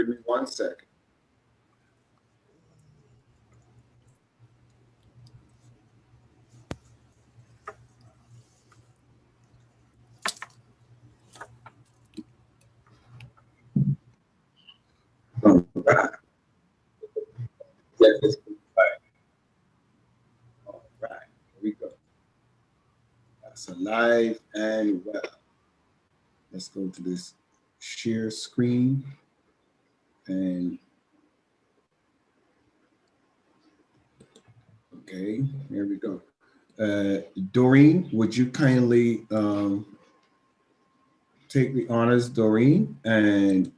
with me 1 second. All right. Let this be right. All right. Here we go. That's alive and well. Let's go to this share screen and okay, here we go. Doreen, would you kindly take the honors, Doreen? And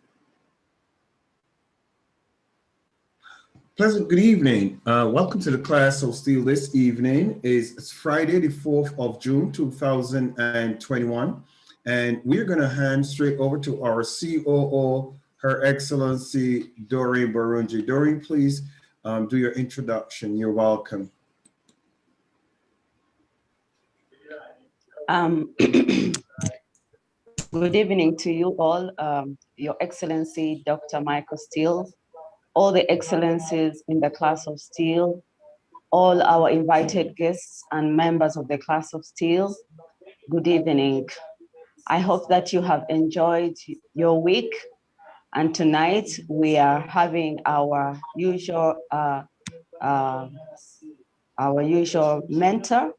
pleasant good evening. Welcome to the class of Steel this evening. It's Friday, the 4th of June, 2021. And we're going to hand straight over to our COO, Her Excellency Doreen Barunji. Doreen, please do your introduction. You're welcome. Good evening to you all, Your Excellency, Dr. Michael Steele, all the excellencies in the class of Steel, all our invited guests and members of the class of Steel. Good evening. I hope that you have enjoyed your week, and tonight we are having our usual mentor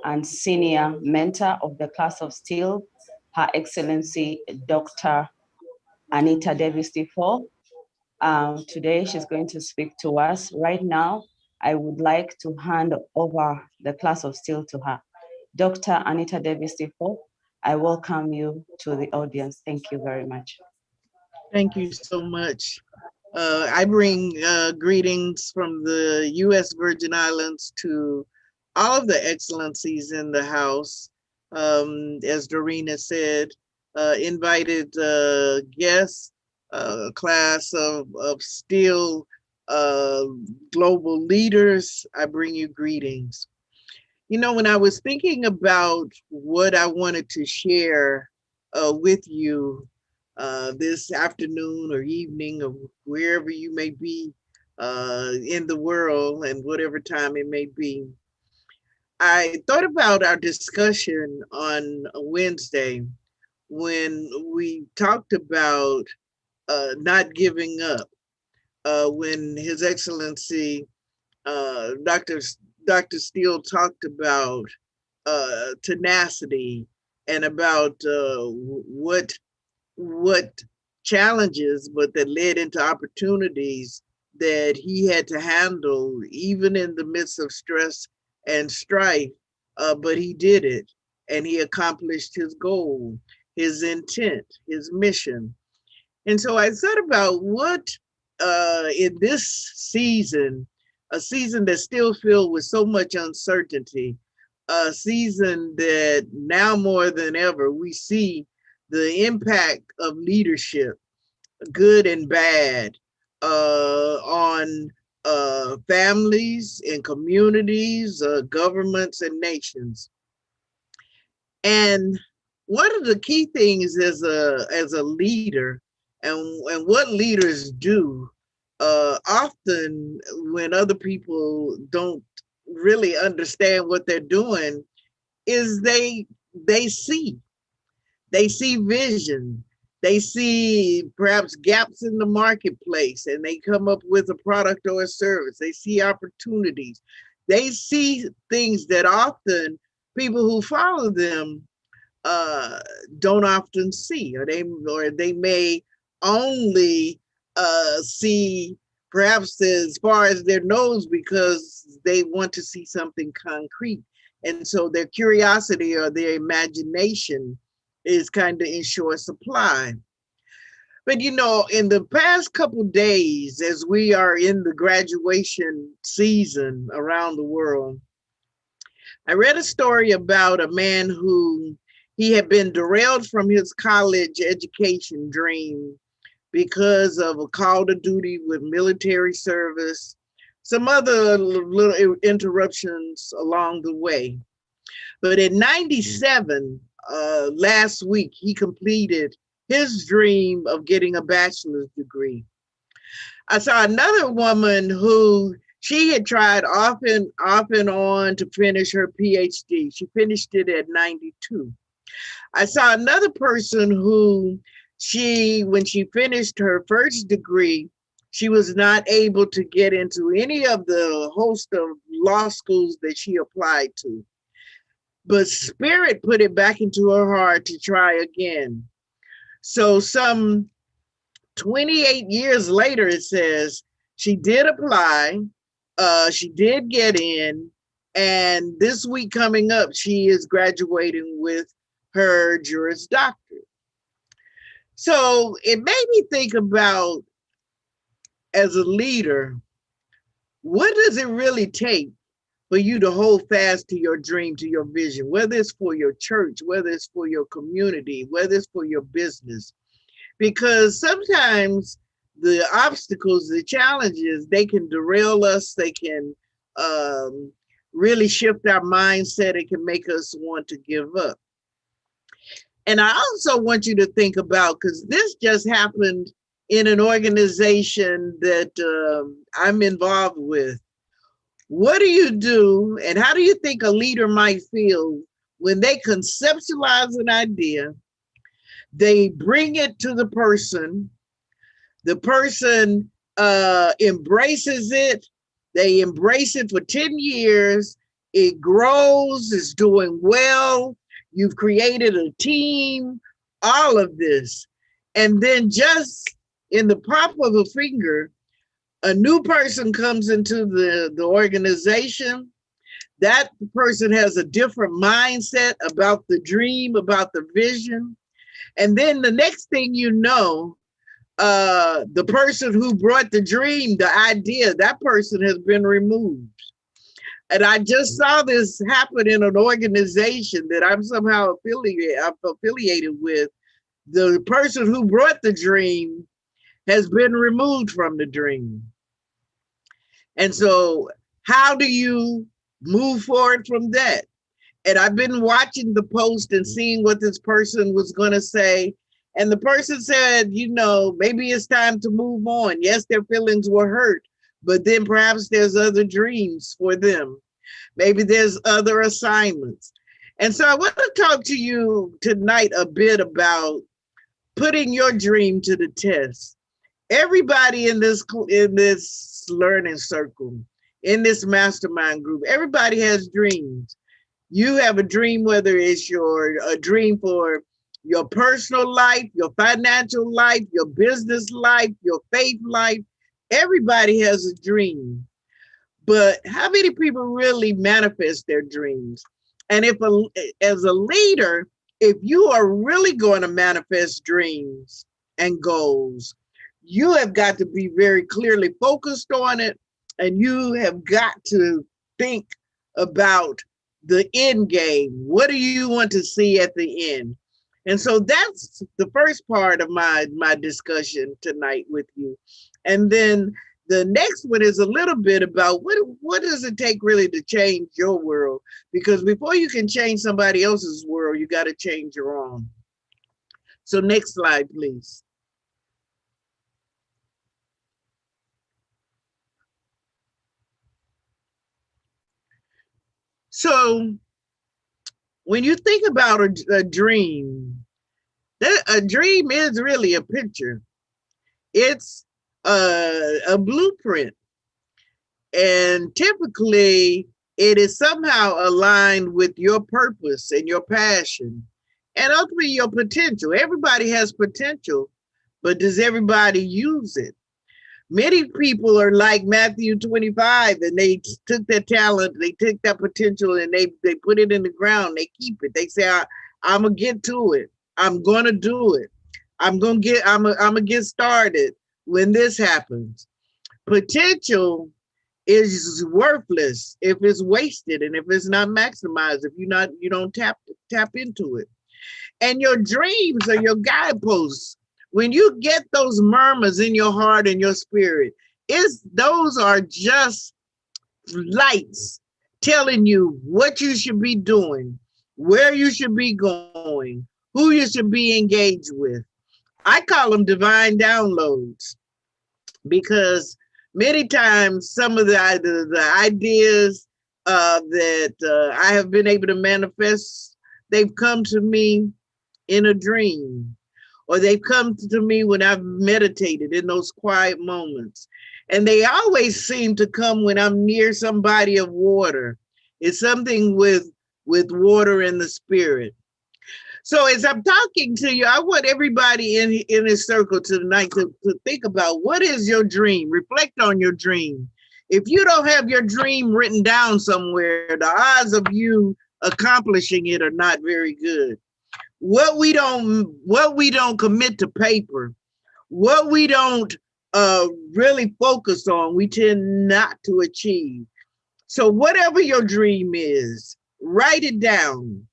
and senior mentor of the class of Steel, Her Excellency Dr. Anita Davis-DeFoe. Today she's going to speak to us. Right now, I would like to hand over the class of Steel to her. Dr. Anita Davis-DeFoe, I welcome you to the audience. Thank you very much. Thank you so much. I bring greetings from the U.S. Virgin Islands to all of the excellencies in the house. As Doreen said, invited guests, a class of Steel global leaders. I bring you greetings. You know, when I was thinking about what I wanted to share with you this afternoon or evening or wherever you may be in the world and whatever time it may be, I thought about our discussion on Wednesday when we talked about not giving up, when His Excellency Dr. Steele talked about tenacity and about what challenges, but that led into opportunities that he had to handle even in the midst of stress and strife, but he did it and he accomplished his goal, his intent, his mission. And so I thought about what in this season, a season that's still filled with so much uncertainty, a season that now more than ever we see the impact of leadership, good and bad, on families and communities, governments and nations. And one of the key things as a leader and what leaders do often when other people don't really understand what they're doing is they see vision. They see perhaps gaps in the marketplace and they come up with a product or a service. They see opportunities. They see things that often people who follow them don't often see, or they may only see perhaps as far as their nose because they want to see something concrete. And so their curiosity or their imagination is kind of in short supply. But you know, in the past couple of days, as we are in the graduation season around the world, I read a story about a man who he had been derailed from his college education dream because of a call to duty with military service, some other little interruptions along the way. But at 97, last week, he completed his dream of getting a bachelor's degree. I saw another woman who she had tried off and on to finish her PhD. She finished it at 92. I saw another person who when she finished her first degree, she was not able to get into any of the host of law schools that she applied to. But Spirit put it back into her heart to try again. So some 28 years later, it says she did apply, she did get in, and this week coming up, she is graduating with her Juris Doctorate. So it made me think about, as a leader, what does it really take for you to hold fast to your dream, to your vision, whether it's for your church, whether it's for your community, whether it's for your business? Because sometimes the obstacles, the challenges, they can derail us. They can really shift our mindset. It can make us want to give up. And I also want you to think about, because this just happened in an organization that I'm involved with. What do you do, and how do you think a leader might feel when they conceptualize an idea, they bring it to the person embraces it, they embrace it for 10 years, it grows, it's doing well, you've created a team, all of this. And then just in the pop of a finger, a new person comes into the organization. That person has a different mindset about the dream, about the vision. And then the next thing you know, the person who brought the dream, the idea, that person has been removed. And I just saw this happen in an organization that I'm somehow affiliated with. The person who brought the dream has been removed from the dream. And so how do you move forward from that? And I've been watching the post and seeing what this person was going to say. And the person said, maybe it's time to move on. Yes, their feelings were hurt, but then perhaps there's other dreams for them. Maybe there's other assignments. And so I want to talk to you tonight a bit about putting your dream to the test. Everybody in this learning circle, in this mastermind group, everybody has dreams. You have a dream, whether it's a dream for your personal life, your financial life, your business life, your faith life. Everybody has a dream. But how many people really manifest their dreams? And as a leader, if you are really going to manifest dreams and goals, you have got to be very clearly focused on it. And you have got to think about the end game. What do you want to see at the end? And so that's the first part of my discussion tonight with you. And then the next one is a little bit about what does it take really to change your world? Because before you can change somebody else's world, you got to change your own. So next slide, please. So when you think about a dream, a dream is really a picture. It's a blueprint. And typically it is somehow aligned with your purpose and your passion and ultimately your potential. Everybody has potential, but does everybody use it? Many people are like Matthew 25, and they took their talent, they took that potential, and they put it in the ground. They keep it. They say, I'm gonna get to it. I'm gonna do it. I'm gonna get started when this happens. Potential is worthless if it's wasted and if it's not maximized, if you don't tap into it. And your dreams are your guideposts. When you get those murmurs in your heart and your spirit, those are just lights telling you what you should be doing, where you should be going, who you should be engaged with. I call them divine downloads. because many times some of the ideas that I have been able to manifest, they've come to me in a dream, or they've come to me when I've meditated in those quiet moments. And they always seem to come when I'm near some body of water. It's something with water in the spirit. So as I'm talking to you, I want everybody in this circle tonight to think about, what is your dream? Reflect on your dream. If you don't have your dream written down somewhere, the odds of you accomplishing it are not very good. What we don't commit to paper, what we don't really focus on, we tend not to achieve. So whatever your dream is, write it down.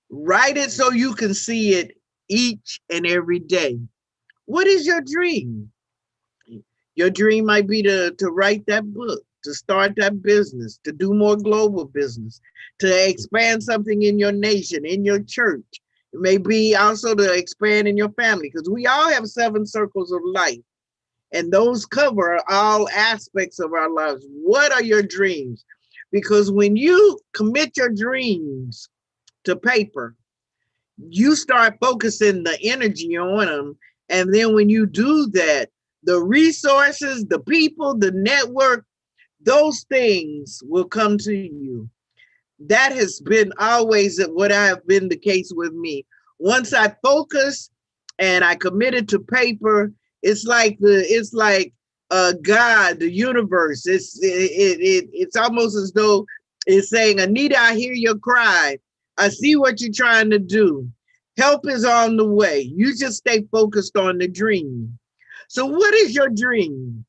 Write it so you can see it each and every day. What is your dream? Your dream might be to write that book, to start that business, to do more global business, to expand something in your nation, in your church. It may be also to expand in your family, because we all have 7 circles of life, and those cover all aspects of our lives. What are your dreams? Because when you commit your dreams to paper, you start focusing the energy on them. And then when you do that, the resources, the people, the network, those things will come to you. That has been always what I have been the case with me. Once I focus and I committed to paper, it's like God, the universe. It's almost as though it's saying, Anita, I hear your cry. I see what you're trying to do. Help is on the way. You just stay focused on the dream. So what is your dream?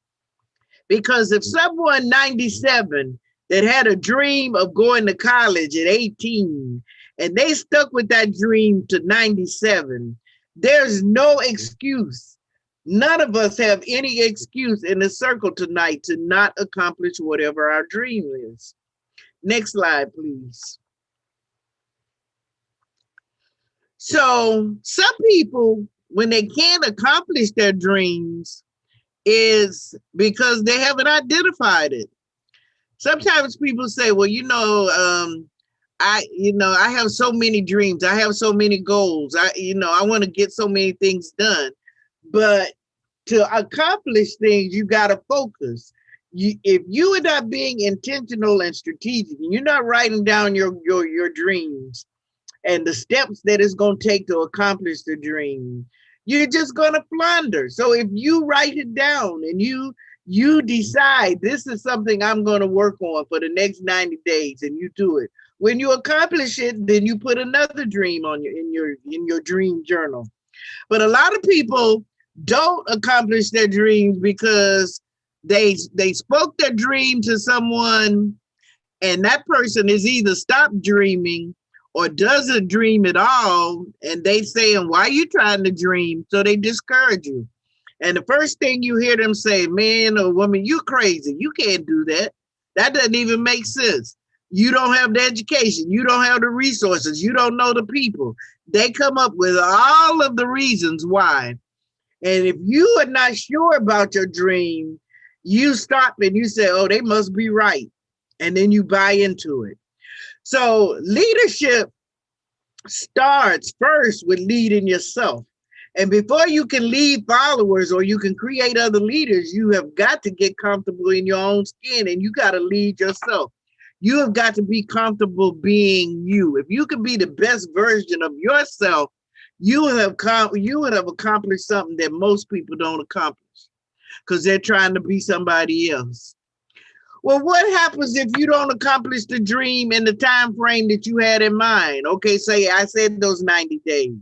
Because if someone 97 that had a dream of going to college at 18 and they stuck with that dream to 97, there's no excuse. None of us have any excuse in the circle tonight to not accomplish whatever our dream is. Next slide, please. So some people, when they can't accomplish their dreams, is because they haven't identified it. Sometimes people say, well, I have so many dreams. I have so many goals. I want to get so many things done. But to accomplish things, you got to focus. If you are not being intentional and strategic, and you're not writing down your dreams and the steps that it's going to take to accomplish the dream, you're just going to flounder. So if you write it down and you decide this is something I'm going to work on for the next 90 days, and you do it, when you accomplish it, then you put another dream on in your dream journal. But a lot of people don't accomplish their dreams because they spoke their dream to someone, and that person is either stopped dreaming or doesn't dream at all, and they saying, why are you trying to dream? So they discourage you. And the first thing you hear them say, man or woman, you crazy. You can't do that. That doesn't even make sense. You don't have the education. You don't have the resources. You don't know the people. They come up with all of the reasons why. And if you are not sure about your dream, you stop and you say, oh, they must be right. And then you buy into it. So leadership starts first with leading yourself. And before you can lead followers or you can create other leaders, you have got to get comfortable in your own skin, and you got to lead yourself. You have got to be comfortable being you. If you can be the best version of yourself, you would have accomplished something that most people don't accomplish because they're trying to be somebody else. Well, what happens if you don't accomplish the dream in the time frame that you had in mind? Okay, say I said those 90 days.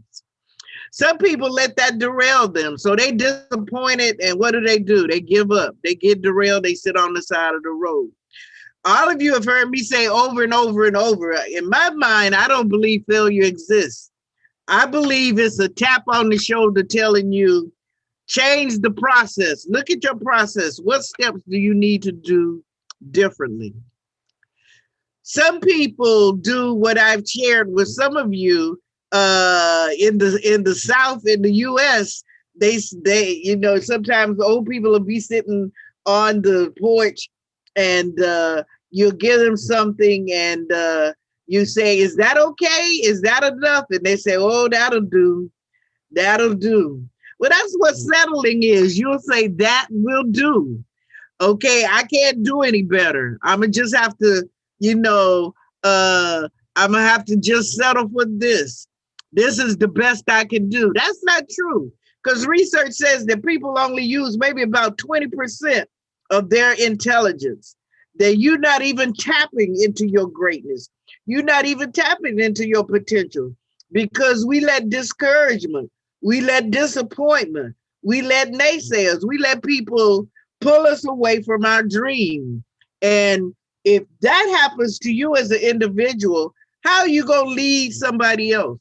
Some people let that derail them. So they disappointed, and what do? They give up. They get derailed. They sit on the side of the road. All of you have heard me say over and over and over, in my mind, I don't believe failure exists. I believe it's a tap on the shoulder telling you, change the process. Look at your process. What steps do you need to do differently? Some people do what I've shared with some of you in the South, in the US. you know, sometimes old people will be sitting on the porch and you'll give them something and you say, is that okay? Is that enough? And they say, oh, that'll do. That'll do. Well, that's what settling is. You'll say that will do. Okay, I can't do any better. I'm gonna just have to, you know, I'm gonna have to just settle for this. This is the best I can do. That's not true, because research says that people only use maybe about 20% of their intelligence. That you're not even tapping into your greatness. You're not even tapping into your potential, because we let discouragement, we let disappointment, we let naysayers, we let people pull us away from our dream. And if that happens to you as an individual, how are you going to lead somebody else?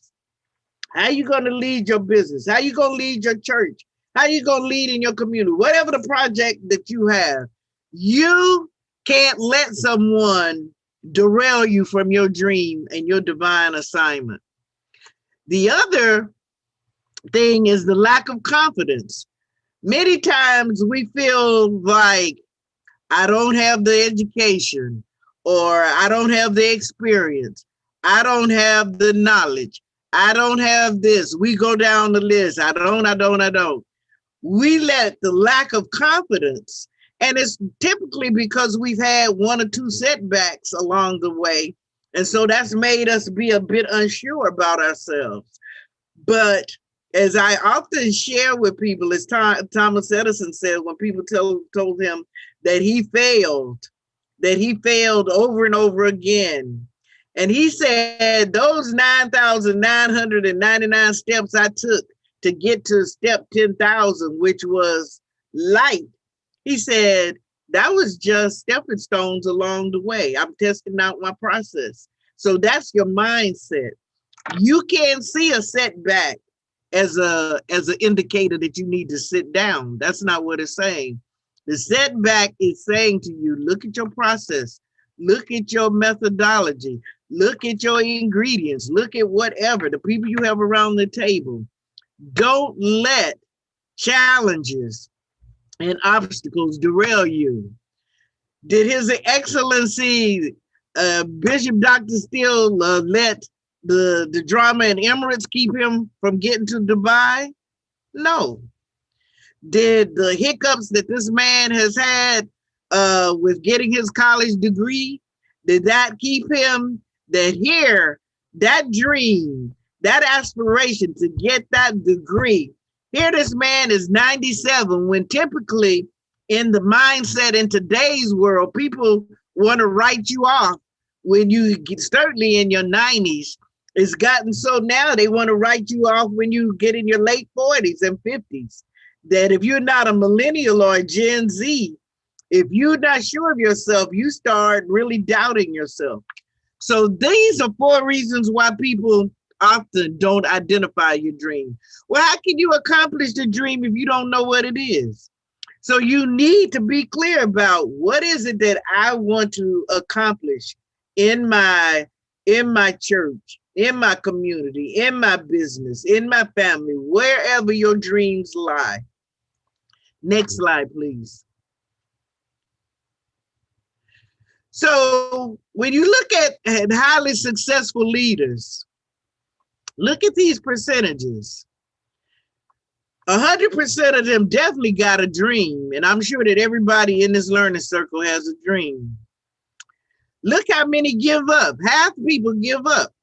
How are you going to lead your business? How are you going to lead your church? How are you going to lead in your community? Whatever the project that you have, you can't let someone derail you from your dream and your divine assignment. The other thing is the lack of confidence. Many times we feel like I don't have the education, or I don't have the experience. I don't have the knowledge. I don't have this. We go down the list. I don't. We let the lack of confidence, and it's typically because we've had one or two setbacks along the way. And so that's made us be a bit unsure about ourselves. But as I often share with people, as Thomas Edison said, when people told him that he failed over and over again. And he said, those 9,999 steps I took to get to step 10,000, which was light, he said, that was just stepping stones along the way. I'm testing out my process. So that's your mindset. You can't see a setback as an indicator that you need to sit down. That's not what it's saying. The setback is saying to you, look at your process, look at your methodology, look at your ingredients, look at whatever, the people you have around the table. Don't let challenges and obstacles derail you. Did His Excellency Bishop Dr. Steele let the drama in Emirates keep him from getting to Dubai? No. Did the hiccups that this man has had with getting his college degree, did that keep him that dream, that aspiration to get that degree? Here this man is 97, when typically in the mindset in today's world, people want to write you off when you get, certainly in your 90s. It's gotten so now they want to write you off when you get in your late 40s and 50s. That if you're not a millennial or a Gen Z, if you're not sure of yourself, you start really doubting yourself. So these are 4 reasons why people often don't identify your dream. Well, how can you accomplish the dream if you don't know what it is? So you need to be clear about what is it that I want to accomplish in my church, in my community, in my business, in my family, wherever your dreams lie. Next slide, please. So when you look at highly successful leaders, look at these percentages. 100% of them definitely got a dream. And I'm sure that everybody in this learning circle has a dream. Look how many give up. Half people give up.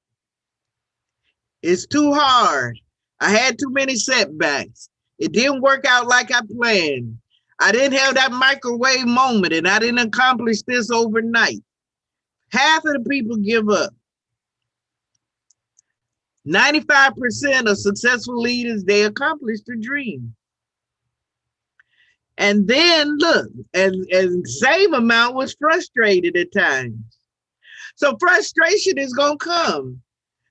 It's too hard. I had too many setbacks. It didn't work out like I planned. I didn't have that microwave moment, and I didn't accomplish this overnight. Half of the people give up. 95% of successful leaders, they accomplished their dream. And then look, and same amount was frustrated at times. So frustration is going to come.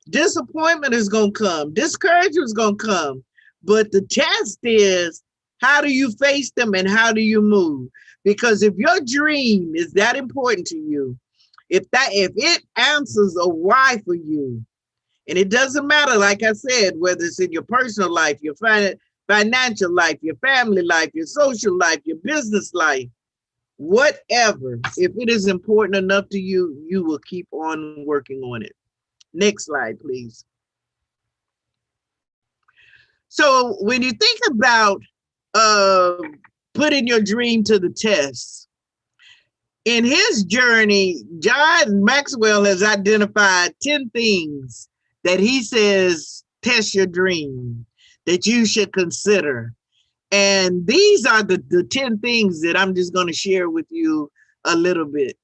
Disappointment is going to come. Discouragement is going to come. But the test is, how do you face them and how do you move? Because if your dream is that important to you, if it answers a why for you, and it doesn't matter, like I said, whether it's in your personal life, your financial life, your family life, your social life, your business life, whatever. If it is important enough to you, you will keep on working on it. Next slide, please. So when you think about putting your dream to the test, in his journey, John Maxwell has identified 10 things that he says test your dream, that you should consider. And these are the 10 things that I'm just going to share with you a little bit.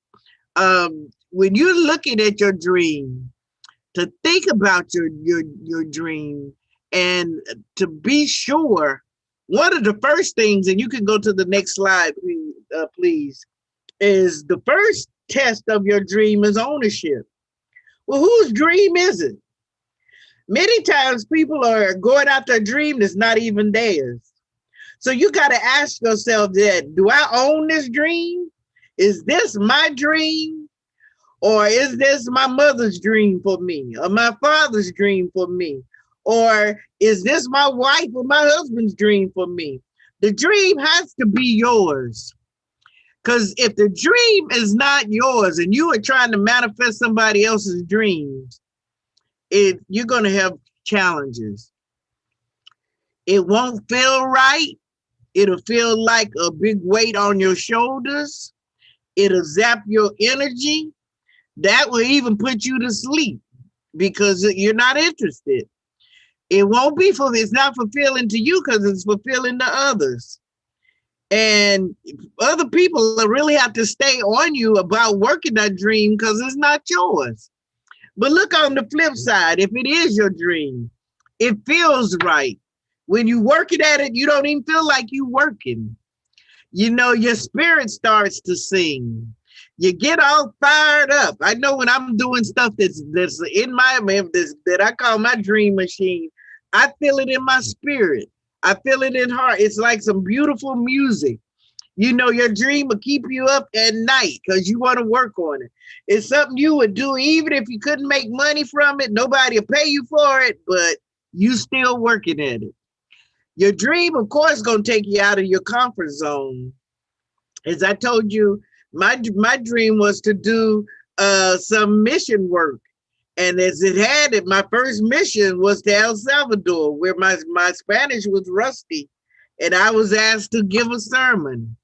When you're looking at your dream, to think about your dream and to be sure, one of the first things, and you can go to the next slide, please, is the first test of your dream is ownership. Well, whose dream is it? Many times people are going after a dream that's not even theirs. So you got to ask yourself that, do I own this dream? Is this my dream? Or is this my mother's dream for me? Or my father's dream for me? Or is this my wife or my husband's dream for me? The dream has to be yours. Because if the dream is not yours and you are trying to manifest somebody else's dreams, you're going to have challenges. It won't feel right. It'll feel like a big weight on your shoulders. It'll zap your energy. That will even put you to sleep because you're not interested. It won't be it's not fulfilling to you because it's fulfilling to others. And other people really have to stay on you about working that dream because it's not yours. But look on the flip side, if it is your dream, it feels right. When you working at it, you don't even feel like you working. You know, your spirit starts to sing. You get all fired up. I know when I'm doing stuff that's in my that I call my dream machine, I feel it in my spirit. I feel it in heart. It's like some beautiful music. You know, your dream will keep you up at night because you want to work on it. It's something you would do even if you couldn't make money from it. Nobody will pay you for it, but you still working at it. Your dream, of course, is going to take you out of your comfort zone. As I told you, my dream was to do some mission work. And as it had it, my first mission was to El Salvador, where my Spanish was rusty. And I was asked to give a sermon.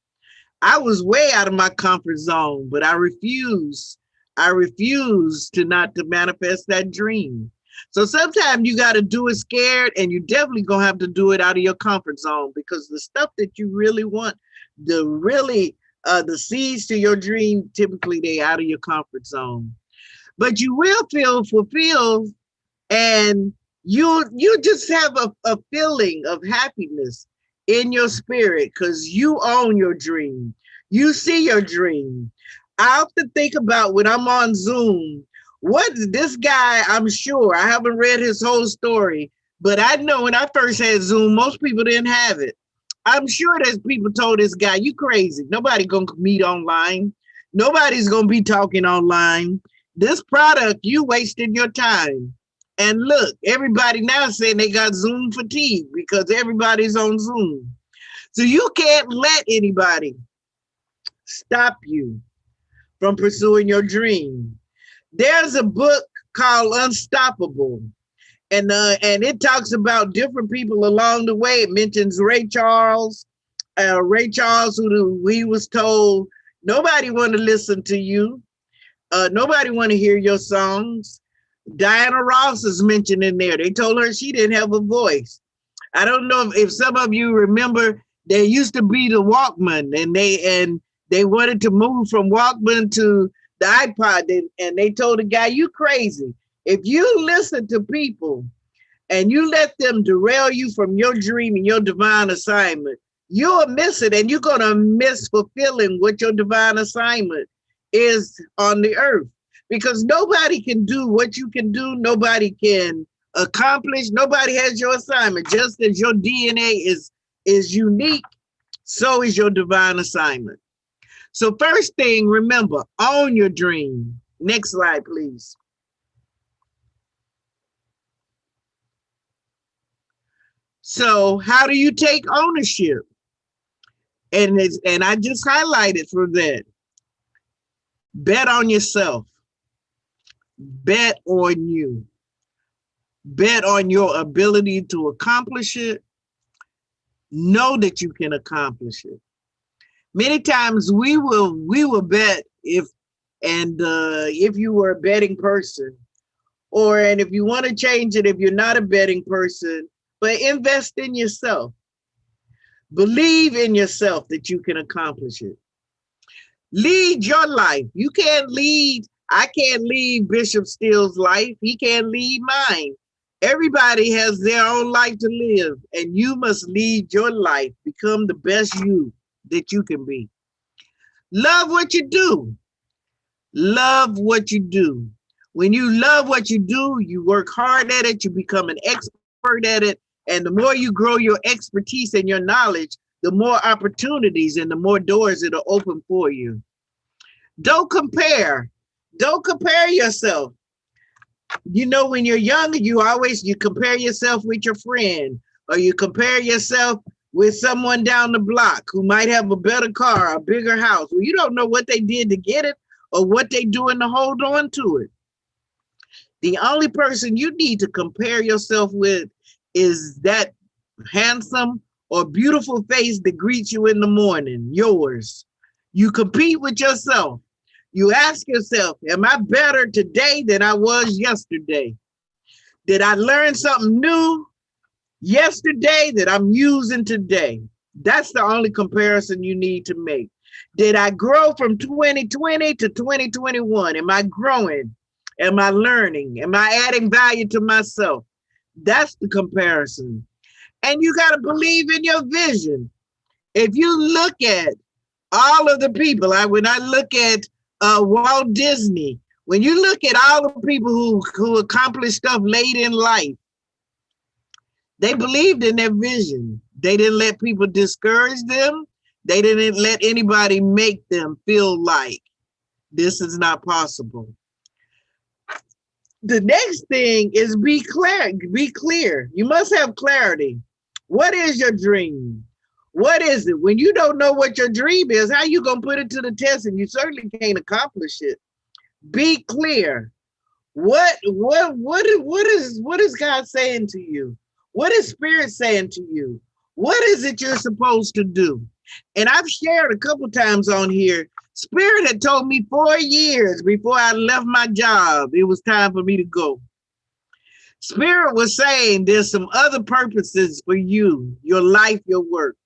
I was way out of my comfort zone, but I refused. I refused to manifest that dream. So sometimes you got to do it scared, and you definitely going to have to do it out of your comfort zone, because the stuff that you really want, the seeds to your dream, typically they out of your comfort zone. But you will feel fulfilled, and you just have a feeling of happiness in your spirit because you own your dream. You see your dream. I often think about when I'm on Zoom, this guy, I'm sure, I haven't read his whole story, but I know when I first had Zoom, most people didn't have it. I'm sure there's people told this guy, you crazy. Nobody gonna meet online. Nobody's gonna be talking online. This product, you wasted your time. And look, everybody now saying they got Zoom fatigue because everybody's on Zoom. So you can't let anybody stop you from pursuing your dream. There's a book called Unstoppable, and it talks about different people along the way. It mentions Ray Charles, who he was told, nobody want to listen to you. Nobody want to hear your songs. Diana Ross is mentioned in there. They told her she didn't have a voice. I don't know if some of you remember, there used to be the Walkman, and they wanted to move from Walkman to the iPod, and they told the guy, you crazy. If you listen to people and you let them derail you from your dream and your divine assignment, you'll miss it, and you're going to miss fulfilling what your divine assignment is on the earth, because nobody can do what you can do. Nobody can accomplish. Nobody has your assignment. Just as your DNA is unique, so is your divine assignment. So first thing, remember, own your dream. Next slide, please. So how do you take ownership? And I just highlighted for that. Bet on yourself. Bet on you. Bet on your ability to accomplish it. Know that you can accomplish it. Many times we will bet if you were a betting person, and if you want to change it, if you're not a betting person, but invest in yourself. Believe in yourself that you can accomplish it. Lead your life. I can't lead Bishop Steele's life. He can't lead mine. Everybody has their own life to live, and you must lead your life. Become the best you that you can be. Love what you do. Love what you do. When you love what you do, you work hard at it, you become an expert at it, and the more you grow your expertise and your knowledge, the more opportunities and the more doors it'll open for you. Don't compare. Don't compare yourself. You know, when you're young, you compare yourself with your friend, or you compare yourself with someone down the block who might have a better car, a bigger house. Well, you don't know what they did to get it or what they doing to hold on to it. The only person you need to compare yourself with is that handsome or beautiful face that greets you in the morning, yours. You compete with yourself. You ask yourself, am I better today than I was yesterday? Did I learn something new yesterday that I'm using today? That's the only comparison you need to make. Did I grow from 2020 to 2021? Am I growing? Am I learning? Am I adding value to myself? That's the comparison. And you got to believe in your vision. If you look at all of the people, when I look at Walt Disney, when you look at all the people who accomplished stuff late in life, they believed in their vision. They didn't let people discourage them. They didn't let anybody make them feel like this is not possible. The next thing is be clear. Be clear. You must have clarity. What is your dream? What is it? When you don't know what your dream is, how you gonna put it to the test? And you certainly can't accomplish it. Be clear. What is God saying to you? What is Spirit saying to you? What is it you're supposed to do? And I've shared a couple times on here, Spirit had told me 4 years before I left my job, it was time for me to go. Spirit was saying there's some other purposes for you, your life, your work.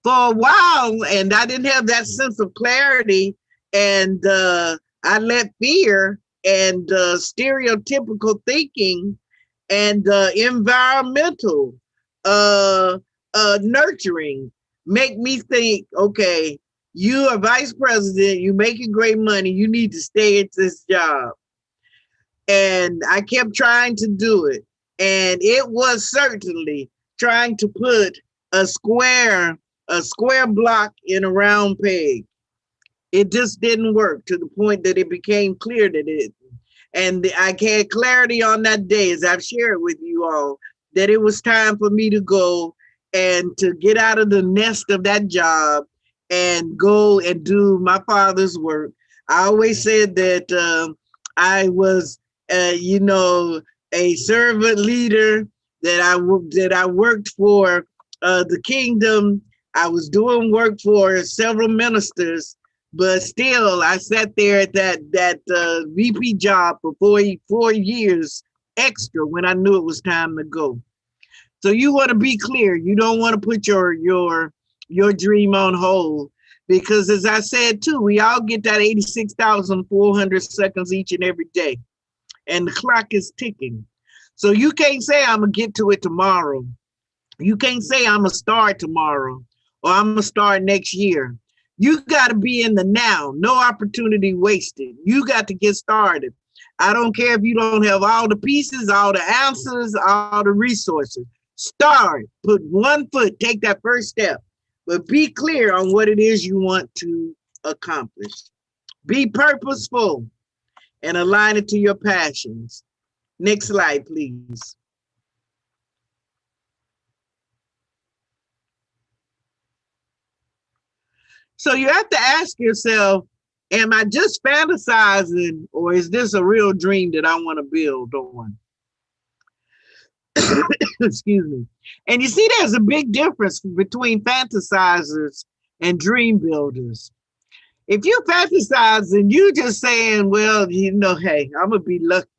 For a while, and I didn't have that sense of clarity, and I let fear and stereotypical thinking and environmental nurturing make me think, okay, you are vice president, you making great money, you need to stay at this job. And I kept trying to do it. And it was certainly trying to put a square block in a round peg. It just didn't work, to the point that it became clear that it, and I had clarity on that day, as I've shared with you all, that it was time for me to go and to get out of the nest of that job and go and do my Father's work. I always said that I was, a servant leader, that I worked for the kingdom. I was doing work for several ministers, but still I sat there at that VP job for 4 years extra when I knew it was time to go. So you want to be clear. You don't want to put your dream on hold, because as I said too, we all get that 86,400 seconds each and every day, and the clock is ticking. So you can't say I'm gonna get to it tomorrow. You can't say I'm gonna start tomorrow or I'm gonna start next year. You got to be in the now. No opportunity wasted. You got to get started. I don't care if you don't have all the pieces, all the answers, all the resources. Start. Put one foot. Take that first step. But be clear on what it is you want to accomplish. Be purposeful and align it to your passions. Next slide, please. So you have to ask yourself, am I just fantasizing, or is this a real dream that I want to build on? Excuse me. And you see, there's a big difference between fantasizers and dream builders. If you fantasize and you just saying, well, you know, hey, I'm gonna be lucky.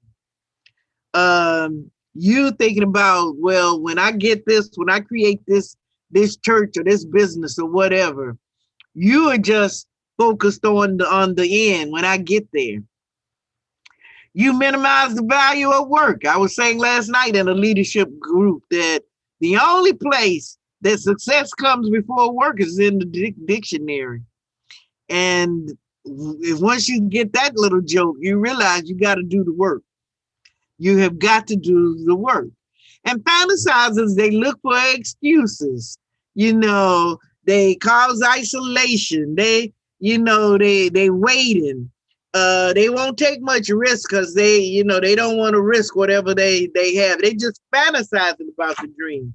You thinking about, well, when I get this, when I create this church or this business or whatever, you are just focused on the end when I get there. You minimize the value of work. I was saying last night in a leadership group that the only place that success comes before work is in the dictionary. And if once you get that little joke, you realize you got to do the work. You have got to do the work. And fantasizers, they look for excuses. You know, they cause isolation. They waiting. They won't take much risk because they don't want to risk whatever they have. They just fantasizing about the dream.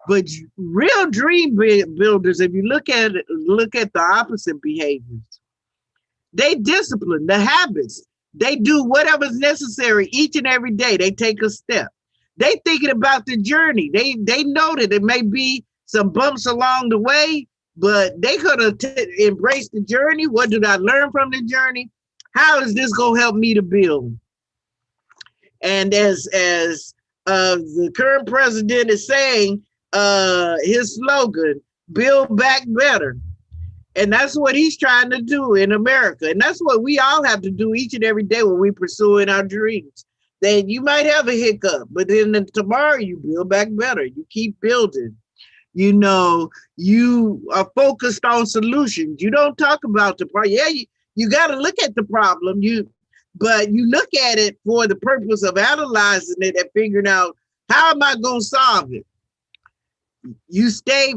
But real dream builders, if you look at the opposite behaviors, they discipline the habits. They do whatever's necessary each and every day. They take a step. They thinking about the journey. They know that there may be some bumps along the way, but they could embrace the journey. What did I learn from the journey? How is this going to help me to build? And as the current president is saying, his slogan, build back better. And that's what he's trying to do in America. And that's what we all have to do each and every day when we're pursuing our dreams. Then you might have a hiccup, but then tomorrow you build back better. You keep building. You know, you are focused on solutions. You don't talk about the problem. Yeah, you got to look at the problem. But you look at it for the purpose of analyzing it and figuring out, how am I going to solve it? You stay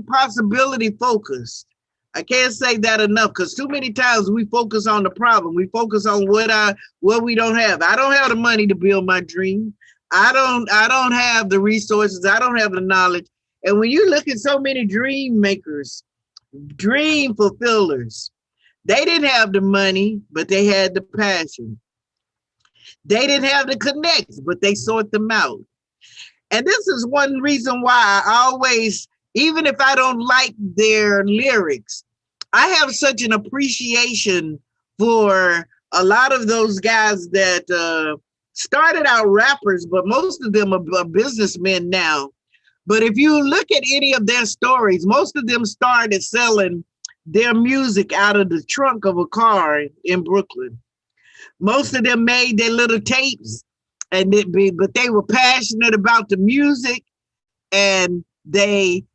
possibility focused. I can't say that enough, because too many times we focus on the problem. We focus on what we don't have. I don't have the money to build my dream. I don't have the resources. I don't have the knowledge. And when you look at so many dream makers, dream fulfillers, they didn't have the money, but they had the passion. They didn't have the connects, but they sought them out. And this is one reason why I always, even if I don't like their lyrics, I have such an appreciation for a lot of those guys that started out rappers, but most of them are businessmen now. But if you look at any of their stories, most of them started selling their music out of the trunk of a car in Brooklyn. Most of them made their little tapes, but they were passionate about the music, and they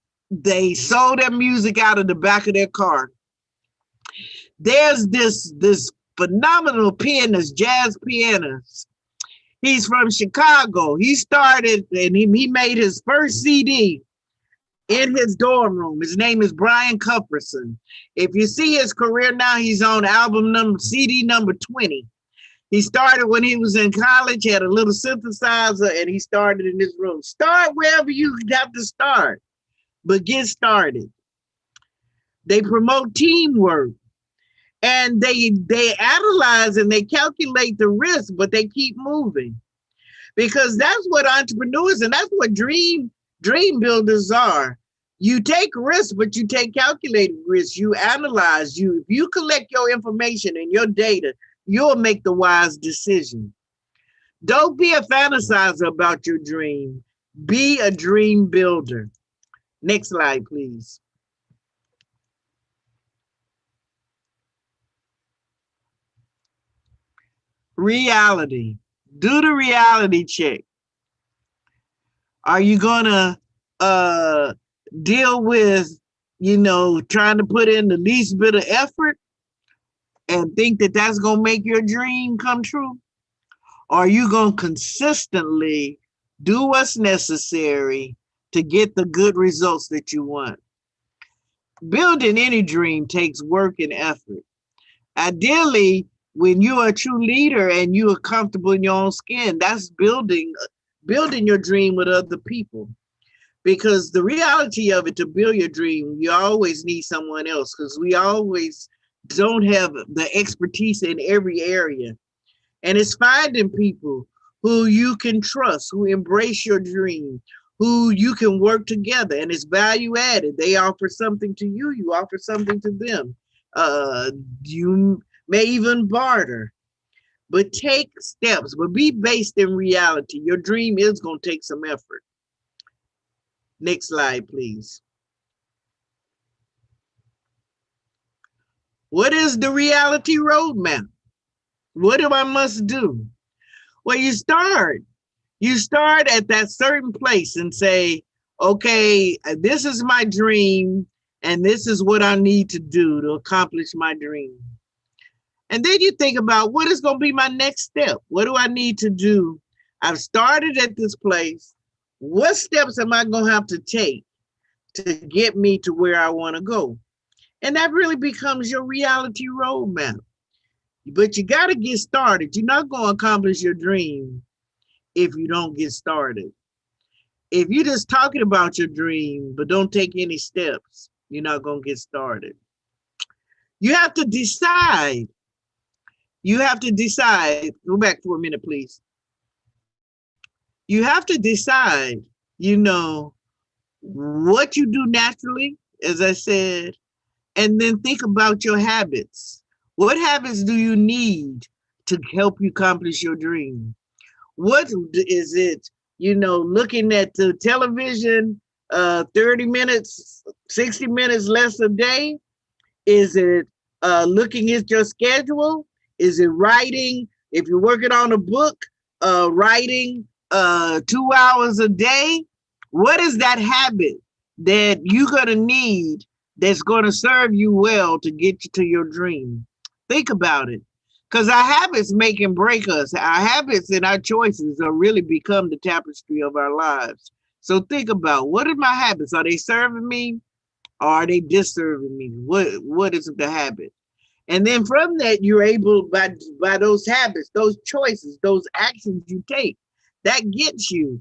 sold their music out of the back of their car. There's this phenomenal pianist, jazz pianist. He's from Chicago. He started and he made his first CD in his dorm room. His name is Brian Cufferson. If you see his career now, he's on CD number 20. He started when he was in college, had a little synthesizer, and he started in his room. Start wherever you have to start, but get started. They promote teamwork, and they analyze and they calculate the risk, but they keep moving, because that's what entrepreneurs and that's what dream builders are. You take risks, but you take calculated risks. You analyze. If you collect your information and your data, you'll make the wise decision. Don't be a fantasizer about your dream. Be a dream builder. Next slide, please. Reality. Do the reality check. Are you gonna deal with, trying to put in the least bit of effort and think that that's gonna make your dream come true? Or are you gonna consistently do what's necessary to get the good results that you want? Building any dream takes work and effort. Ideally, when you are a true leader and you are comfortable in your own skin, that's building your dream with other people. Because the reality of it, to build your dream, you always need someone else, because we always don't have the expertise in every area. And it's finding people who you can trust, who embrace your dream, who you can work together, and it's value added. They offer something to you, you offer something to them. You may even barter, but take steps, but be based in reality. Your dream is going to take some effort. Next slide, please. What is the reality roadmap? What do I must do? Well, you start at that certain place and say, okay, this is my dream, and this is what I need to do to accomplish my dream. And then you think about, what is going to be my next step? What do I need to do? I've started at this place. What steps am I going to have to take to get me to where I want to go? And that really becomes your reality roadmap. But you got to get started. You're not going to accomplish your dream if you don't get started. If you're just talking about your dream, but don't take any steps, you're not going to get started. You have to decide. You have to decide. Go back for a minute, please. You have to decide, what you do naturally, as I said, and then think about your habits. What habits do you need to help you accomplish your dream? What is it, looking at the television 30 minutes, 60 minutes less a day? Is it looking at your schedule? Is it writing? If you're working on a book, writing 2 hours a day? What is that habit that you're going to need that's going to serve you well to get you to your dream? Think about it, because our habits make and break us. Our habits and our choices are really become the tapestry of our lives. So think about, what are my habits? Are they serving me, or are they disserving me? What is the habit? And then from that, you're able, by those habits, those choices, those actions you take, that gets you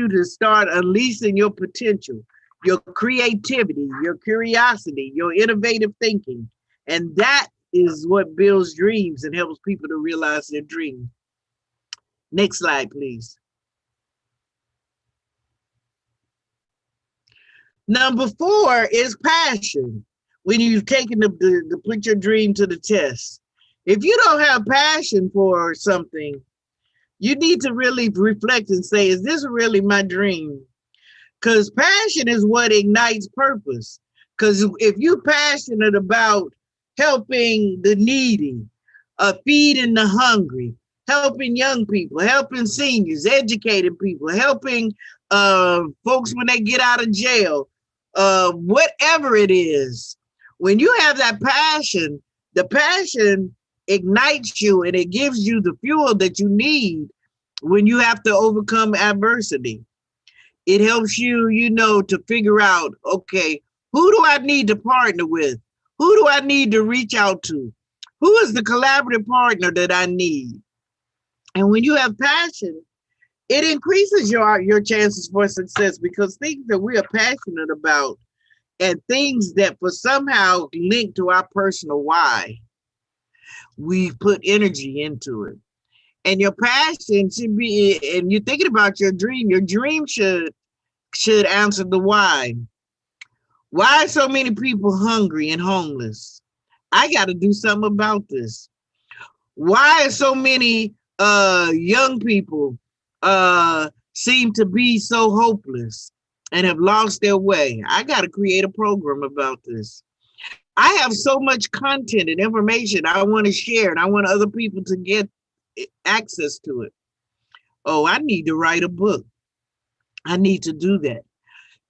to start unleashing your potential, your creativity, your curiosity, your innovative thinking. And that is what builds dreams and helps people to realize their dream. Next slide, please. Number 4 is passion. When you've taken to put your dream to the test. If you don't have passion for something, you need to really reflect and say, is this really my dream? Because passion is what ignites purpose. Because if you're passionate about helping the needy, feeding the hungry, helping young people, helping seniors, educating people, helping folks when they get out of jail, whatever it is, when you have that passion, the passion ignites you and it gives you the fuel that you need when you have to overcome adversity. It helps you, to figure out, okay, who do I need to partner with? Who do I need to reach out to? Who is the collaborative partner that I need? And when you have passion, it increases your chances for success, because things that we are passionate about and things that for somehow link to our personal why, we put energy into it. And your passion should be, and you're thinking about your dream should answer the why. Why are so many people hungry and homeless? I got to do something about this. Why are so many young people seem to be so hopeless and have lost their way? I got to create a program about this. I have so much content and information I want to share, and I want other people to get access to it. Oh, I need to write a book. I need to do that.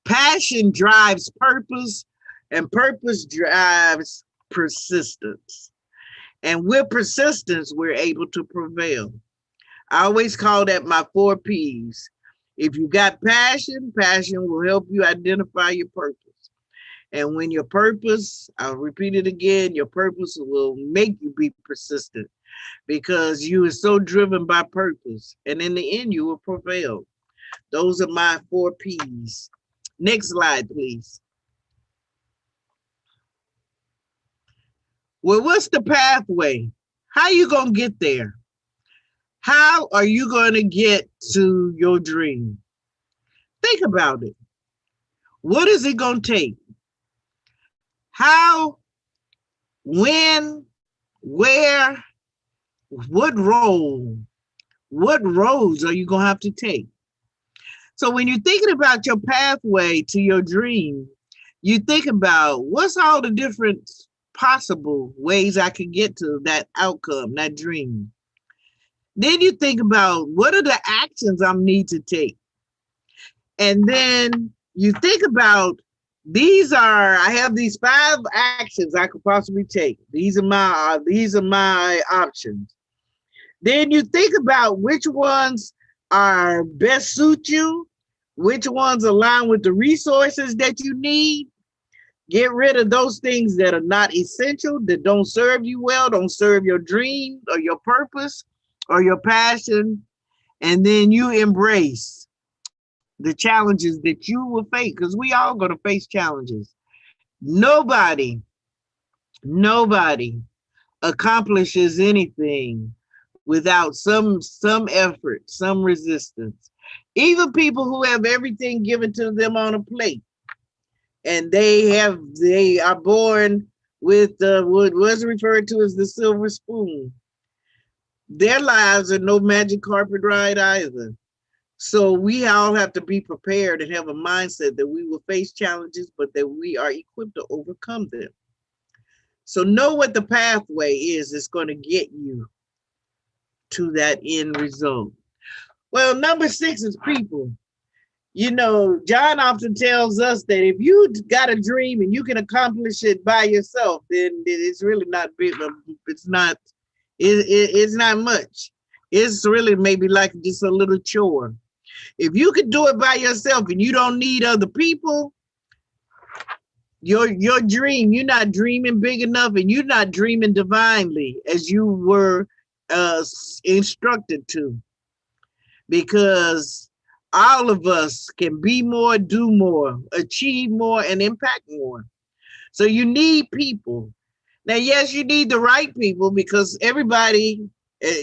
Passion drives purpose, and purpose drives persistence. And with persistence, we're able to prevail. I always call that my 4 P's. If you got passion, passion will help you identify your purpose. And when your purpose, I'll repeat it again, your purpose will make you be persistent, because you are so driven by purpose. And in the end, you will prevail. Those are my 4 P's. Next slide, please. Well, what's the pathway? How you gonna get there? How are you gonna get to your dream? Think about it. What is it gonna take? How, when, where, what role, what roads are you gonna have to take? So when you're thinking about your pathway to your dream, you think about what's all the different possible ways I could get to that outcome, that dream. Then you think about what are the actions I need to take. And then you think about I have these 5 actions I could possibly take. These are my options. Then you think about which ones are best suit you, which ones align with the resources that you need. Get rid of those things that are not essential, that don't serve you well, don't serve your dream or your purpose or your passion. And then you embrace the challenges that you will face, because we all going to face challenges. Nobody accomplishes anything without some effort, some resistance. Even people who have everything given to them on a plate, and they are born with what was referred to as the silver spoon. Their lives are no magic carpet ride either. So we all have to be prepared and have a mindset that we will face challenges, but that we are equipped to overcome them. So know what the pathway is that's going to get you to that end result. Well, number 6 is people. You know, John often tells us that if you got a dream and you can accomplish it by yourself, then it's really not big. It's not much. It's really maybe like just a little chore. If you could do it by yourself and you don't need other people, your dream, you're not dreaming big enough, and you're not dreaming divinely as you were instructed to. Because all of us can be more, do more, achieve more, and impact more. So you need people. Now, yes, you need the right people, because everybody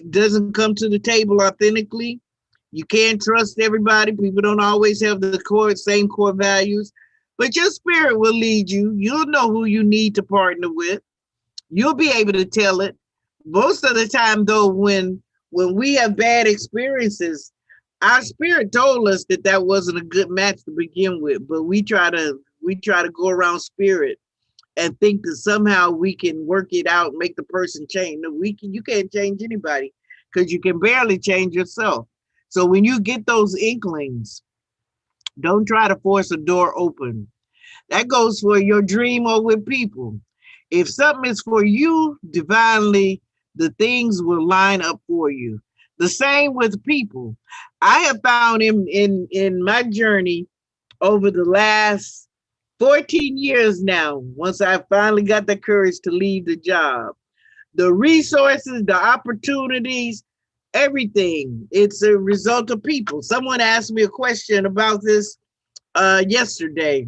doesn't come to the table authentically. You can't trust everybody. People don't always have the same core values, but your spirit will lead you. You'll know who you need to partner with. You'll be able to tell it. Most of the time, though, when we have bad experiences, our spirit told us that wasn't a good match to begin with, but we try to go around spirit and think that somehow we can work it out, make the person change. No, you can't change anybody, because you can barely change yourself. So when you get those inklings, don't try to force a door open. That goes for your dream or with people. If something is for you divinely, the things will line up for you. The same with people. I have found in my journey over the last 14 years now, once I finally got the courage to leave the job, the resources, the opportunities, everything, it's a result of people. Someone asked me a question about this yesterday.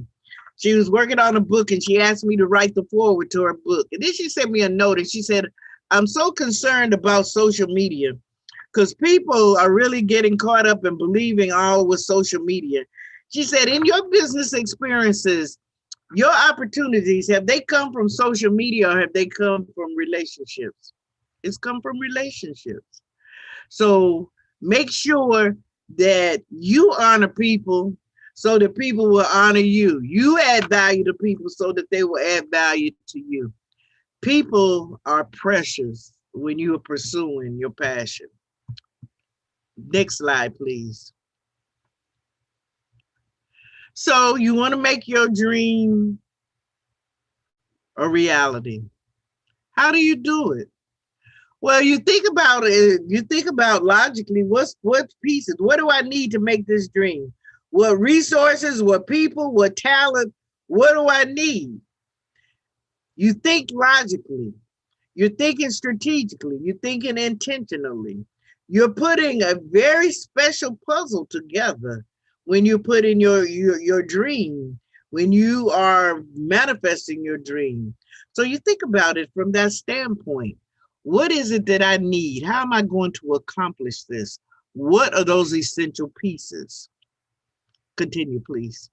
She was working on a book and she asked me to write the foreword to her book. And then she sent me a note and she said, I'm so concerned about social media, because people are really getting caught up in believing all with social media. She said, in your business experiences, your opportunities, have they come from social media or have they come from relationships? It's come from relationships. So make sure that you honor people so that people will honor you. You add value to people so that they will add value to you. People are precious when you are pursuing your passion. Next slide, please. So you want to make your dream a reality. How do you do it? Well, you think about it, you think about logically, what pieces, what do I need to make this dream? What resources, what people, what talent, what do I need? You think logically, you're thinking strategically, you're thinking intentionally. You're putting a very special puzzle together when you put in your dream, when you are manifesting your dream. So you think about it from that standpoint. What is it that I need? How am I going to accomplish this? What are those essential pieces? Continue, please.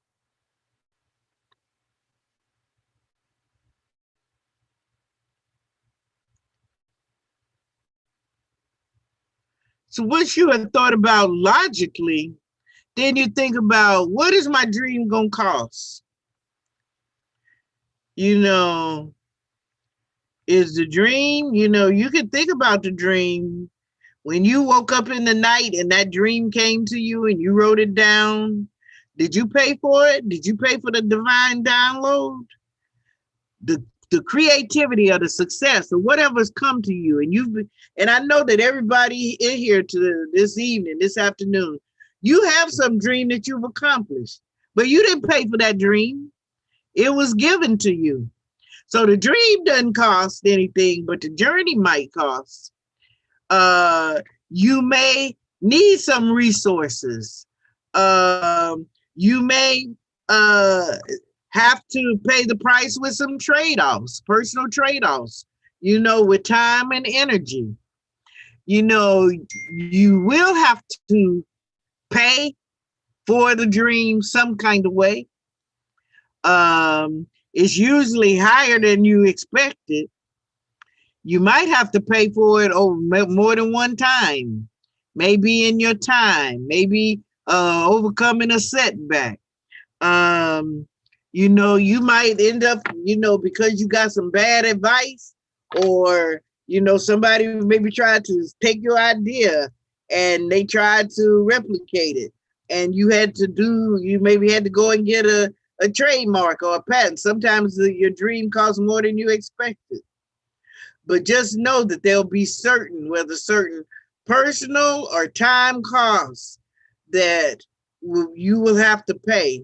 So once you have thought about logically, then you think about, what is my dream gonna cost? You know, is the dream, you can think about the dream. When you woke up in the night and that dream came to you and you wrote it down, did you pay for it? Did you pay for the divine download? The creativity or the success or whatever's come to you, and I know that everybody in here this evening, this afternoon, you have some dream that you've accomplished, but you didn't pay for that dream. It was given to you. So the dream doesn't cost anything, but the journey might cost. You may need some resources. You may have to pay the price with some trade-offs, personal trade-offs, with time and energy. You will have to pay for the dream some kind of way. It's usually higher than you expected. You might have to pay for it more than one time, maybe in your time, maybe overcoming a setback. You might end up, because you got some bad advice, or, somebody maybe tried to take your idea and they tried to replicate it. And you maybe had to go and get a trademark or a patent. Sometimes your dream costs more than you expected. But just know that there'll be certain personal or time costs that you will have to pay.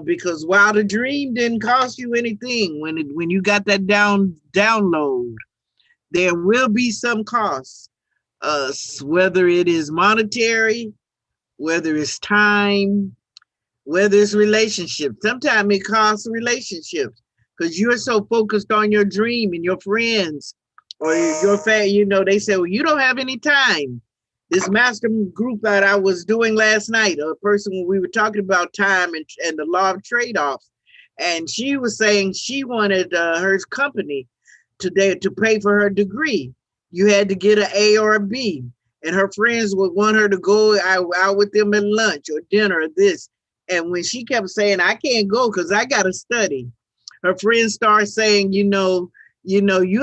Because while the dream didn't cost you anything, when you got that download, there will be some costs, whether it is monetary, whether it's time, whether it's relationships. Sometimes it costs relationships because you're so focused on your dream and your friends or your family. They say, well, you don't have any time. This master group that I was doing last night, a person when we were talking about time and the law of trade-offs, and she was saying she wanted her company today to pay for her degree. You had to get an A or a B, and her friends would want her to go out with them at lunch or dinner or this. And when she kept saying, I can't go because I got to study, her friends start saying, you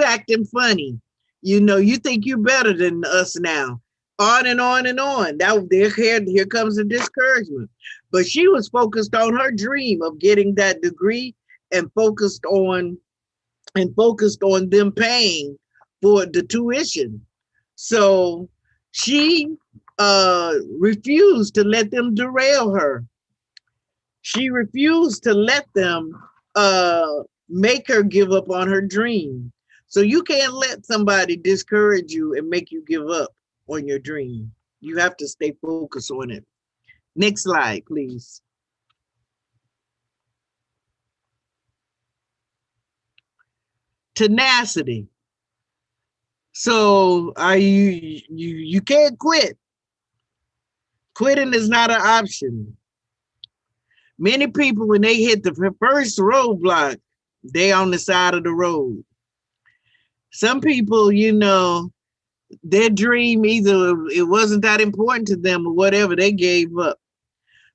acting funny. You think you're better than us now. On and on and on. Here comes the discouragement. But she was focused on her dream of getting that degree and focused on them paying for the tuition. So she refused to let them derail her. She refused to let them make her give up on her dream. So you can't let somebody discourage you and make you give up on your dream. You have to stay focused on it. Next slide, please. Tenacity. So you can't quit. Quitting is not an option. Many people, when they hit the first roadblock, they on the side of the road. Some people, their dream, either it wasn't that important to them or whatever, they gave up.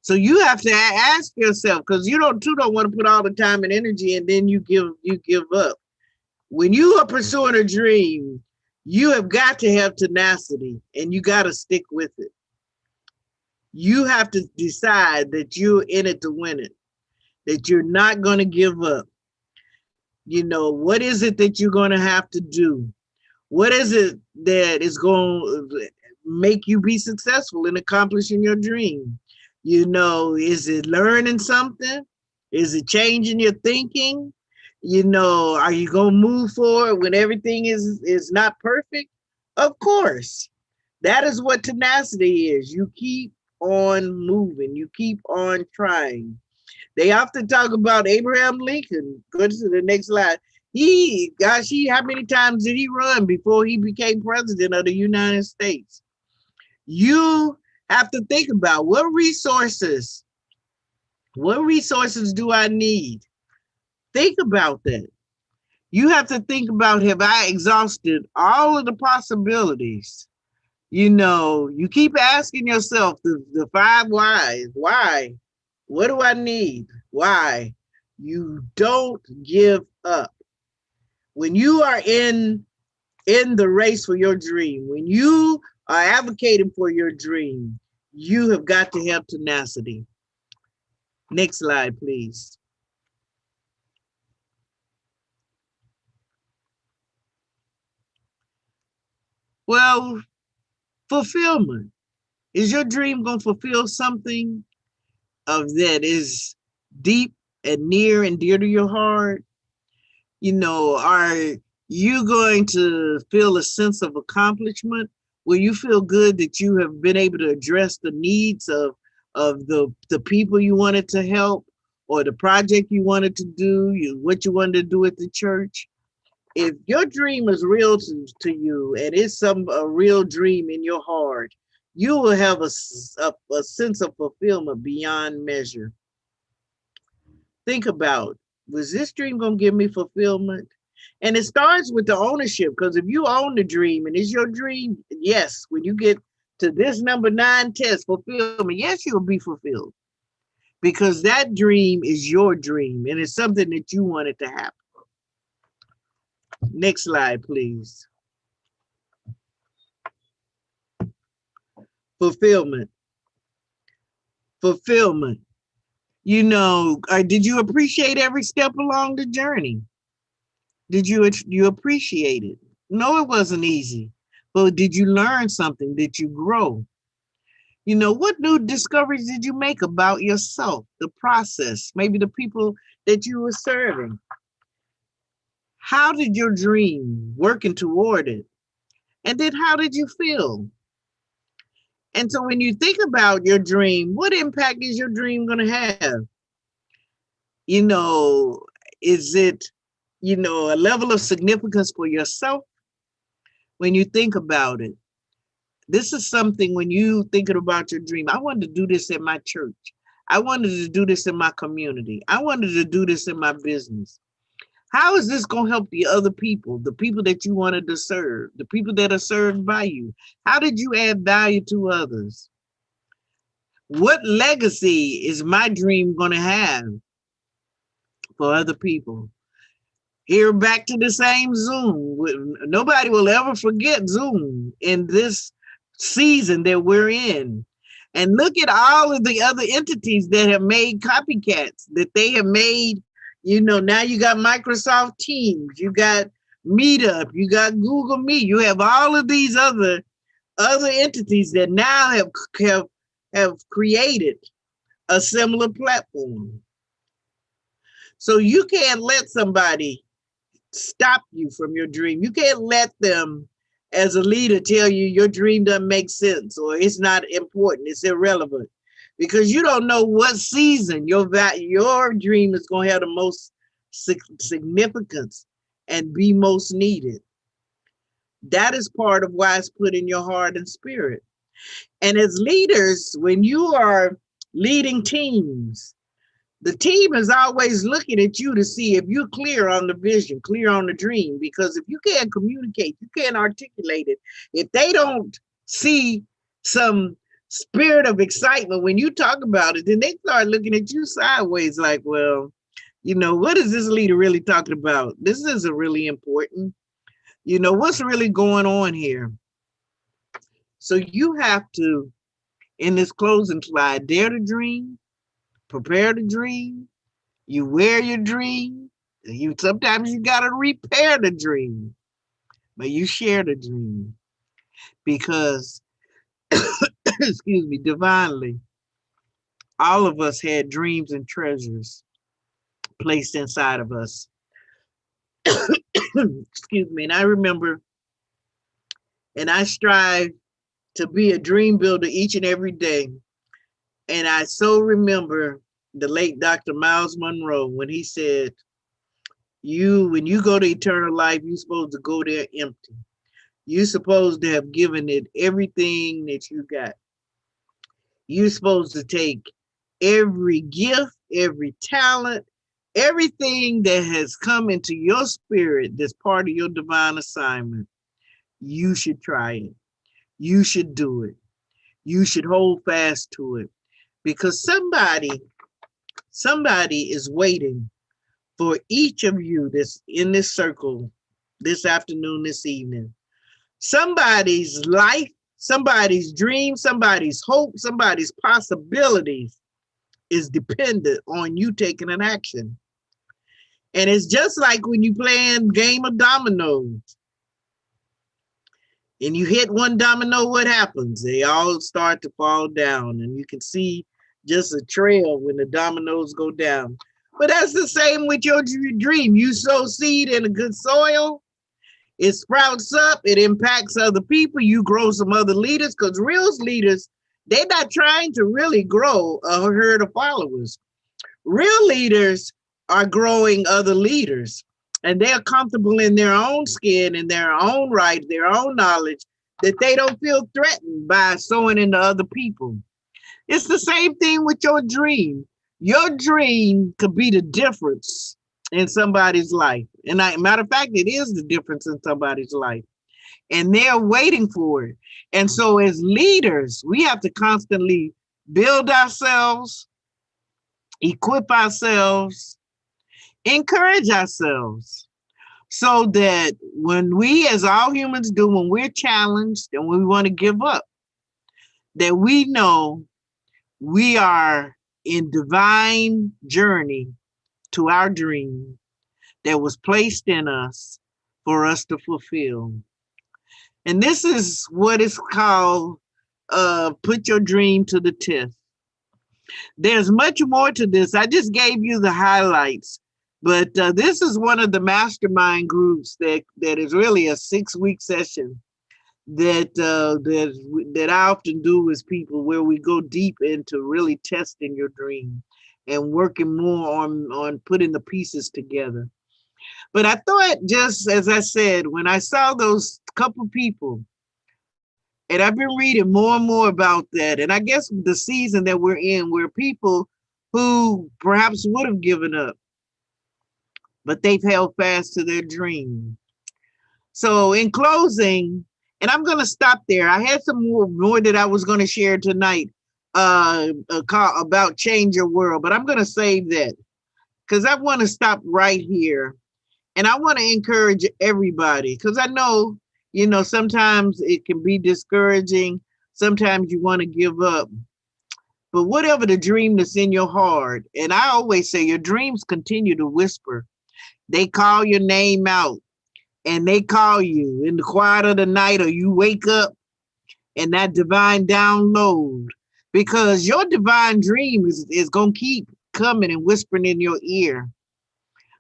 So you have to ask yourself, because you don't want to put all the time and energy and then you give up. When you are pursuing a dream, you have got to have tenacity and you got to stick with it. You have to decide that you're in it to win it, that you're not going to give up. What is it that you're going to have to do? What is it that is going to make you be successful in accomplishing your dream? Is it learning something? Is it changing your thinking? Are you going to move forward when everything is not perfect? Of course. That is what tenacity is. You keep on moving. You keep on trying. They often talk about Abraham Lincoln. Go to the next slide. How many times did he run before he became president of the United States? You have to think about what resources do I need? Think about that. You have to think about, have I exhausted all of the possibilities? You keep asking yourself the 5 whys. Why? What do I need? Why? You don't give up. When you are in the race for your dream, when you are advocating for your dream, you have got to have tenacity. Next slide, please. Well, fulfillment. Is your dream going to fulfill something that is deep and near and dear to your heart? Are you going to feel a sense of accomplishment? Will you feel good that you have been able to address the needs of the people you wanted to help, or the project you wanted to do, what you wanted to do at the church? If your dream is real to you, and it's a real dream in your heart, you will have a sense of fulfillment beyond measure. Think about, was this dream going to give me fulfillment? And it starts with the ownership, because if you own the dream and it's your dream, yes, when you get to this number 9 test, fulfillment, yes, you'll be fulfilled, because that dream is your dream and it's something that you wanted to happen. Next slide, please. Fulfillment. Fulfillment. Did you appreciate every step along the journey? Did you appreciate it? No, it wasn't easy, but did you learn something? Did you grow? What new discoveries did you make about yourself, the process, maybe the people that you were serving? How did your dream, working toward it? And then how did you feel? And so when you think about your dream, what impact is your dream going to have? Is it, a level of significance for yourself? When you think about it, this is something, when you thinking about your dream, I wanted to do this in my church. I wanted to do this in my community. I wanted to do this in my business. How is this going to help the other people, the people that you wanted to serve, the people that are served by you? How did you add value to others? What legacy is my dream going to have for other people? Here, back to the same Zoom. Nobody will ever forget Zoom in this season that we're in. And look at all of the other entities that have made copycats, that they have made. Now you got Microsoft Teams, you got Meetup, you got Google Meet, you have all of these other entities that now have created a similar platform. So you can't let somebody stop you from your dream. You can't let them, as a leader, tell you your dream doesn't make sense, or it's not important, it's irrelevant, because you don't know what season your dream is going to have the most significance and be most needed. That is part of why it's put in your heart and spirit. And as leaders, when you are leading teams, the team is always looking at you to see if you're clear on the vision, clear on the dream, because if you can't communicate, you can't articulate it, if they don't see some spirit of excitement when you talk about it, then they start looking at you sideways like, well, what is this leader really talking about? This isn't really important. What's really going on here? So you have to, in this closing slide, dare to dream, prepare to dream, you wear your dream, sometimes you got to repair the dream, but you share the dream, because excuse me, divinely, all of us had dreams and treasures placed inside of us. Excuse me. And I remember, and I strive to be a dream builder each and every day. And I so remember the late Dr. Miles Monroe when he said, when you go to eternal life, you're supposed to go there empty. You're supposed to have given it everything that you got. You're supposed to take every gift, every talent, everything that has come into your spirit that's part of your divine assignment. You should try it. You should do it. You should hold fast to it, because somebody is waiting for each of you that's in this circle this afternoon, this evening. Somebody's life, somebody's dream, somebody's hope, somebody's possibilities is dependent on you taking an action. And it's just like when you playing game of dominoes and you hit one domino, what happens? They all start to fall down, and you can see just a trail when the dominoes go down. But that's the same with your dream. You sow seed in a good soil, it sprouts up, it impacts other people, you grow some other leaders, because real leaders, they're not trying to really grow a herd of followers. Real leaders are growing other leaders, and they're comfortable in their own skin, in their own right, their own knowledge, that they don't feel threatened by sowing into other people. It's the same thing with your dream. Your dream could be the difference in somebody's life. And matter of fact, it is the difference in somebody's life. And they're waiting for it. And so as leaders, we have to constantly build ourselves, equip ourselves, encourage ourselves, so that when we, as all humans do, when we're challenged and we want to give up, that we know we are in divine journey to our dream that was placed in us for us to fulfill. And this is what is called put your dream to the test. There's much more to this. I just gave you the highlights, but this is one of the mastermind groups that is really a 6-week session that I often do with people, where we go deep into really testing your dream and working more on putting the pieces together. But I thought, just as I said, when I saw those couple people, and I've been reading more and more about that, and I guess the season that we're in, where people who perhaps would have given up, but they've held fast to their dream. So in closing, and I'm going to stop there. I had some more that I was going to share tonight about change your world, but I'm going to save that because I want to stop right here. And I want to encourage everybody, because I know, sometimes it can be discouraging. Sometimes you want to give up. But whatever the dream that's in your heart, and I always say your dreams continue to whisper. They call your name out, and they call you in the quiet of the night, or you wake up and that divine download, because your divine dream is going to keep coming and whispering in your ear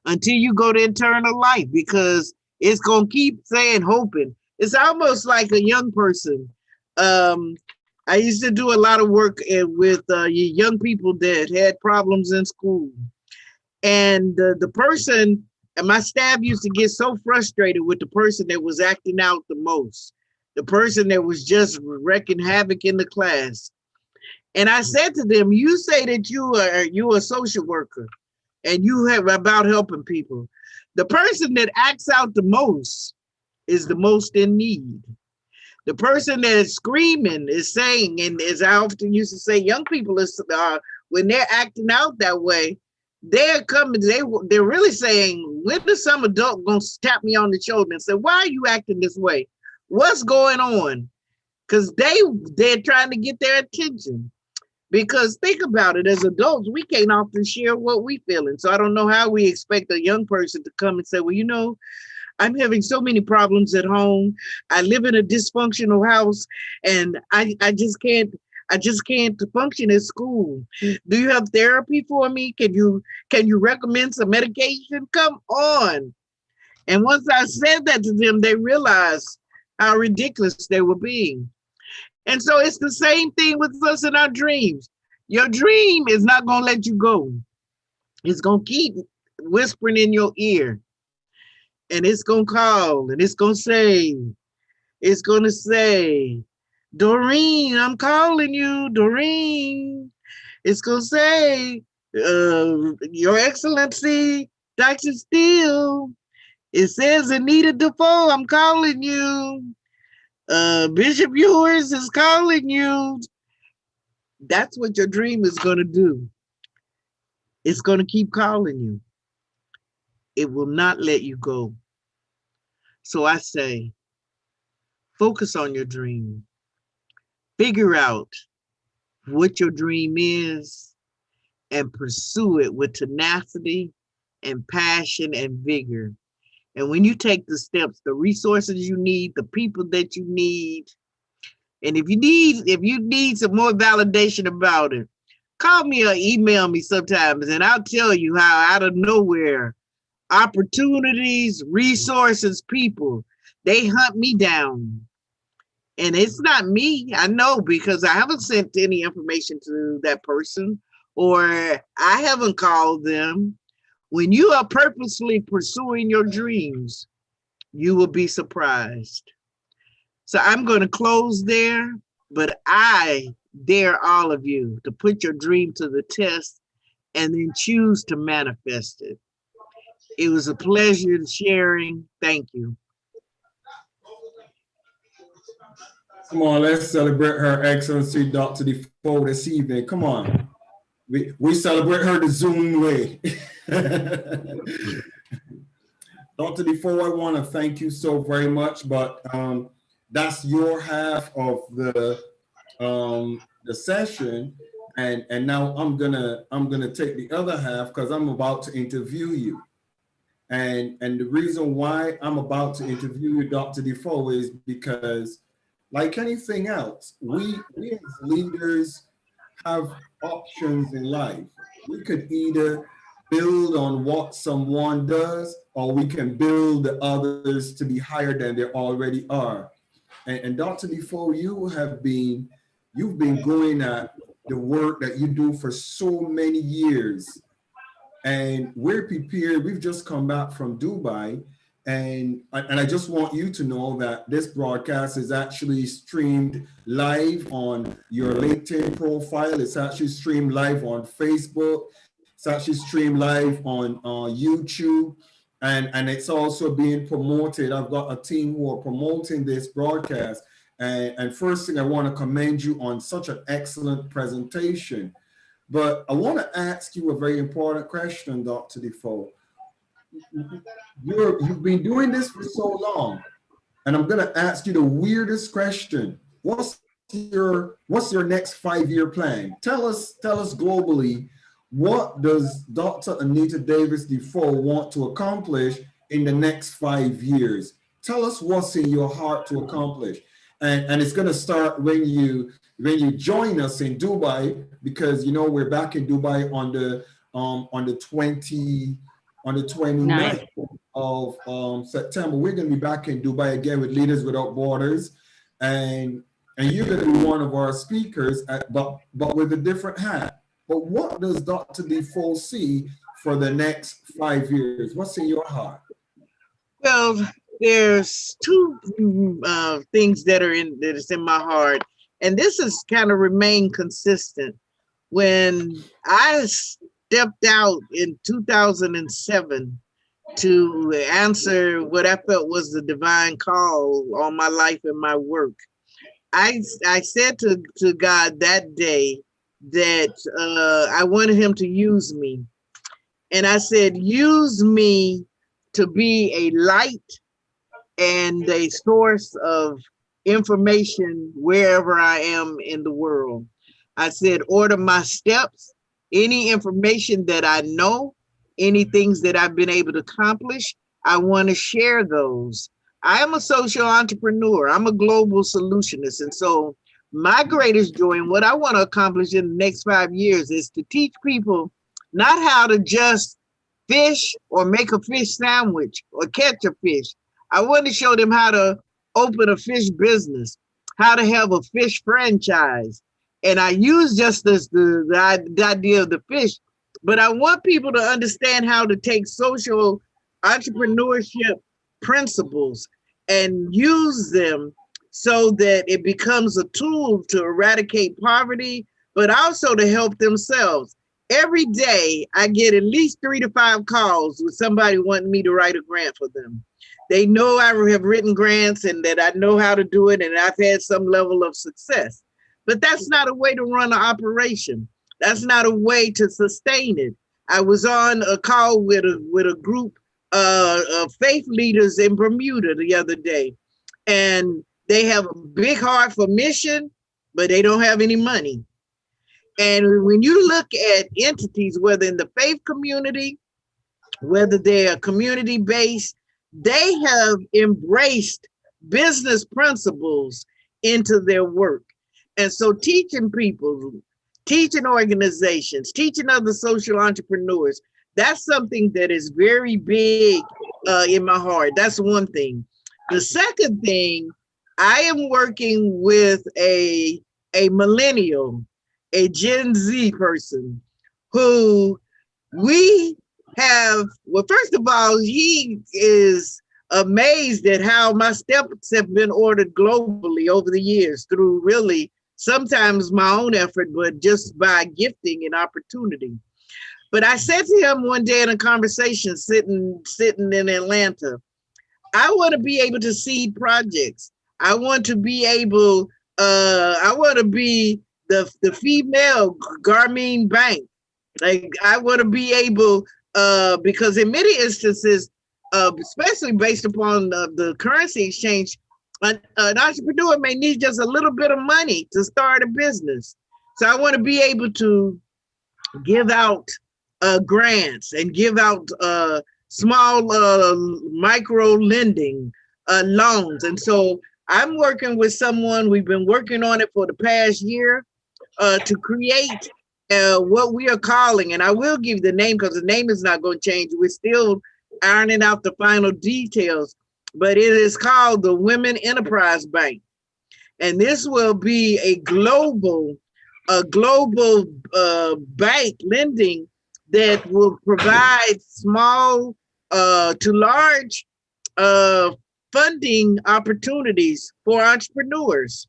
until you go to eternal life, because it's going to keep saying, hoping. It's almost like a young person. I used to do a lot of work with young people that had problems in school. And the person, and my staff used to get so frustrated with the person that was acting out the most, the person that was just wreaking havoc in the class. And I said to them, you say that you're a social worker and you have about helping people. The person that acts out the most is the most in need. The person that is screaming is saying, and as I often used to say, young people when they're acting out that way, they're really saying, when is some adult gonna tap me on the shoulder and say, why are you acting this way? What's going on? Because they're trying to get their attention. Because think about it, as adults, we can't often share what we feeling. So I don't know how we expect a young person to come and say, well, I'm having so many problems at home. I live in a dysfunctional house, and I just can't function at school. Do you have therapy for me? Can you recommend some medication? Come on. And once I said that to them, they realized how ridiculous they were being. And so it's the same thing with us in our dreams. Your dream is not going to let you go. It's going to keep whispering in your ear. And it's going to call and it's going to say, Doreen, I'm calling you, Doreen. It's going to say, Your Excellency, Dr. Steele. It says, Anita Davisde-Defoe, I'm calling you. Bishop Ewers is calling you. That's what your dream is going to do. It's going to keep calling you. It will not let you go. So I say, focus on your dream. Figure out what your dream is and pursue it with tenacity and passion and vigor. And when you take the steps, the resources you need, the people that you need, and if you need some more validation about it, call me or email me sometimes and I'll tell you how out of nowhere, opportunities, resources, people, they hunt me down. And it's not me, I know, because I haven't sent any information to that person or I haven't called them. When you are purposely pursuing your dreams, you will be surprised. So I'm going to close there, but I dare all of you to put your dream to the test and then choose to manifest it. It was a pleasure sharing. Thank you. Come on, let's celebrate Her Excellency Dr. DeFoe this evening. Come on. We celebrate her the Zoom way. Dr. DeFoe, I want to thank you so very much, but that's your half of the session, and now I'm gonna take the other half because I'm about to interview you, and the reason why I'm about to interview you, Dr. DeFoe, is because, like anything else, we as leaders have options in life. We could either build on what someone does, or we can build the others to be higher than they already are. And Dr. DeFoe, you've been going at the work that you do for so many years. And we're prepared. We've just come back from Dubai. And I just want you to know that this broadcast is actually streamed live on your LinkedIn profile. It's actually streamed live on Facebook. It's actually streamed live on YouTube. And it's also being promoted. I've got a team who are promoting this broadcast. And first thing, I want to commend you on such an excellent presentation. But I want to ask you a very important question, Dr. DeFoe. You've been doing this for so long, and I'm going to ask you the weirdest question. What's your next 5-year plan? Tell us globally, what does Dr. Anita Davis-DeFoe want to accomplish in the next 5 years? Tell us what's in your heart to accomplish. And it's going to start when you join us in Dubai, because we're back in Dubai on the 29th of September. We're going to be back in Dubai again with Leaders Without Borders, and you're going to be one of our speakers, but with a different hat. But what does Dr. DeFoe see for the next 5 years? What's in your heart? Well, there's two things that is in my heart, and this has kind of remained consistent. When I stepped out in 2007 to answer what I felt was the divine call on my life and my work, I said to God that day that I wanted him to use me. And I said, use me to be a light and a source of information wherever I am in the world. I said, order my steps. Any information that I know, any things that I've been able to accomplish, I want to share those. I am a social entrepreneur. I'm a global solutionist. And so my greatest joy and what I want to accomplish in the next 5 years is to teach people not how to just fish or make a fish sandwich or catch a fish. I want to show them how to open a fish business, how to have a fish franchise, And I use just this, the idea of the fish, but I want people to understand how to take social entrepreneurship principles and use them so that it becomes a tool to eradicate poverty, but also to help themselves. Every day, I get at least 3 to 5 calls with somebody wanting me to write a grant for them. They know I have written grants and that I know how to do it, and I've had some level of success. But that's not a way to run an operation. That's not a way to sustain it. I was on a call with a group of faith leaders in Bermuda the other day, and they have a big heart for mission, but they don't have any money. And when you look at entities, whether in the faith community, whether they're community-based, they have embraced business principles into their work. And so teaching people, teaching organizations, teaching other social entrepreneurs, that's something that is very big in my heart. That's one thing. The second thing, I am working with a millennial, a Gen Z person who we have, well, first of all, he is amazed at how my steps have been ordered globally over the years through really sometimes my own effort, but just by gifting and opportunity. But I said to him one day in a conversation sitting in Atlanta, I want to be able to seed projects. I want to be able, I want to be the female Garmin Bank. Like, I want to be able, because in many instances, especially based upon the currency exchange, an entrepreneur may need just a little bit of money to start a business. So I want to be able to give out grants and give out small micro lending loans. And so I'm working with someone, we've been working on it for the past year to create what we are calling, and I will give the name because the name is not going to change. We're still ironing out the final details, but it is called the Women Enterprise Bank. And this will be a global bank lending that will provide small to large funding opportunities for entrepreneurs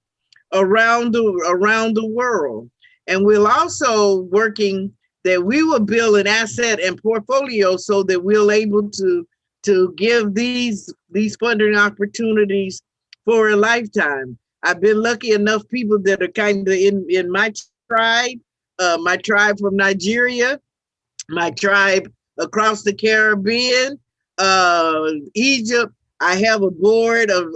around the world. And we're also working that we will build an asset and portfolio so that we're able to give these funding opportunities for a lifetime. I've been lucky enough, people that are kind of in my tribe from Nigeria, my tribe across the Caribbean, Egypt. I have a board of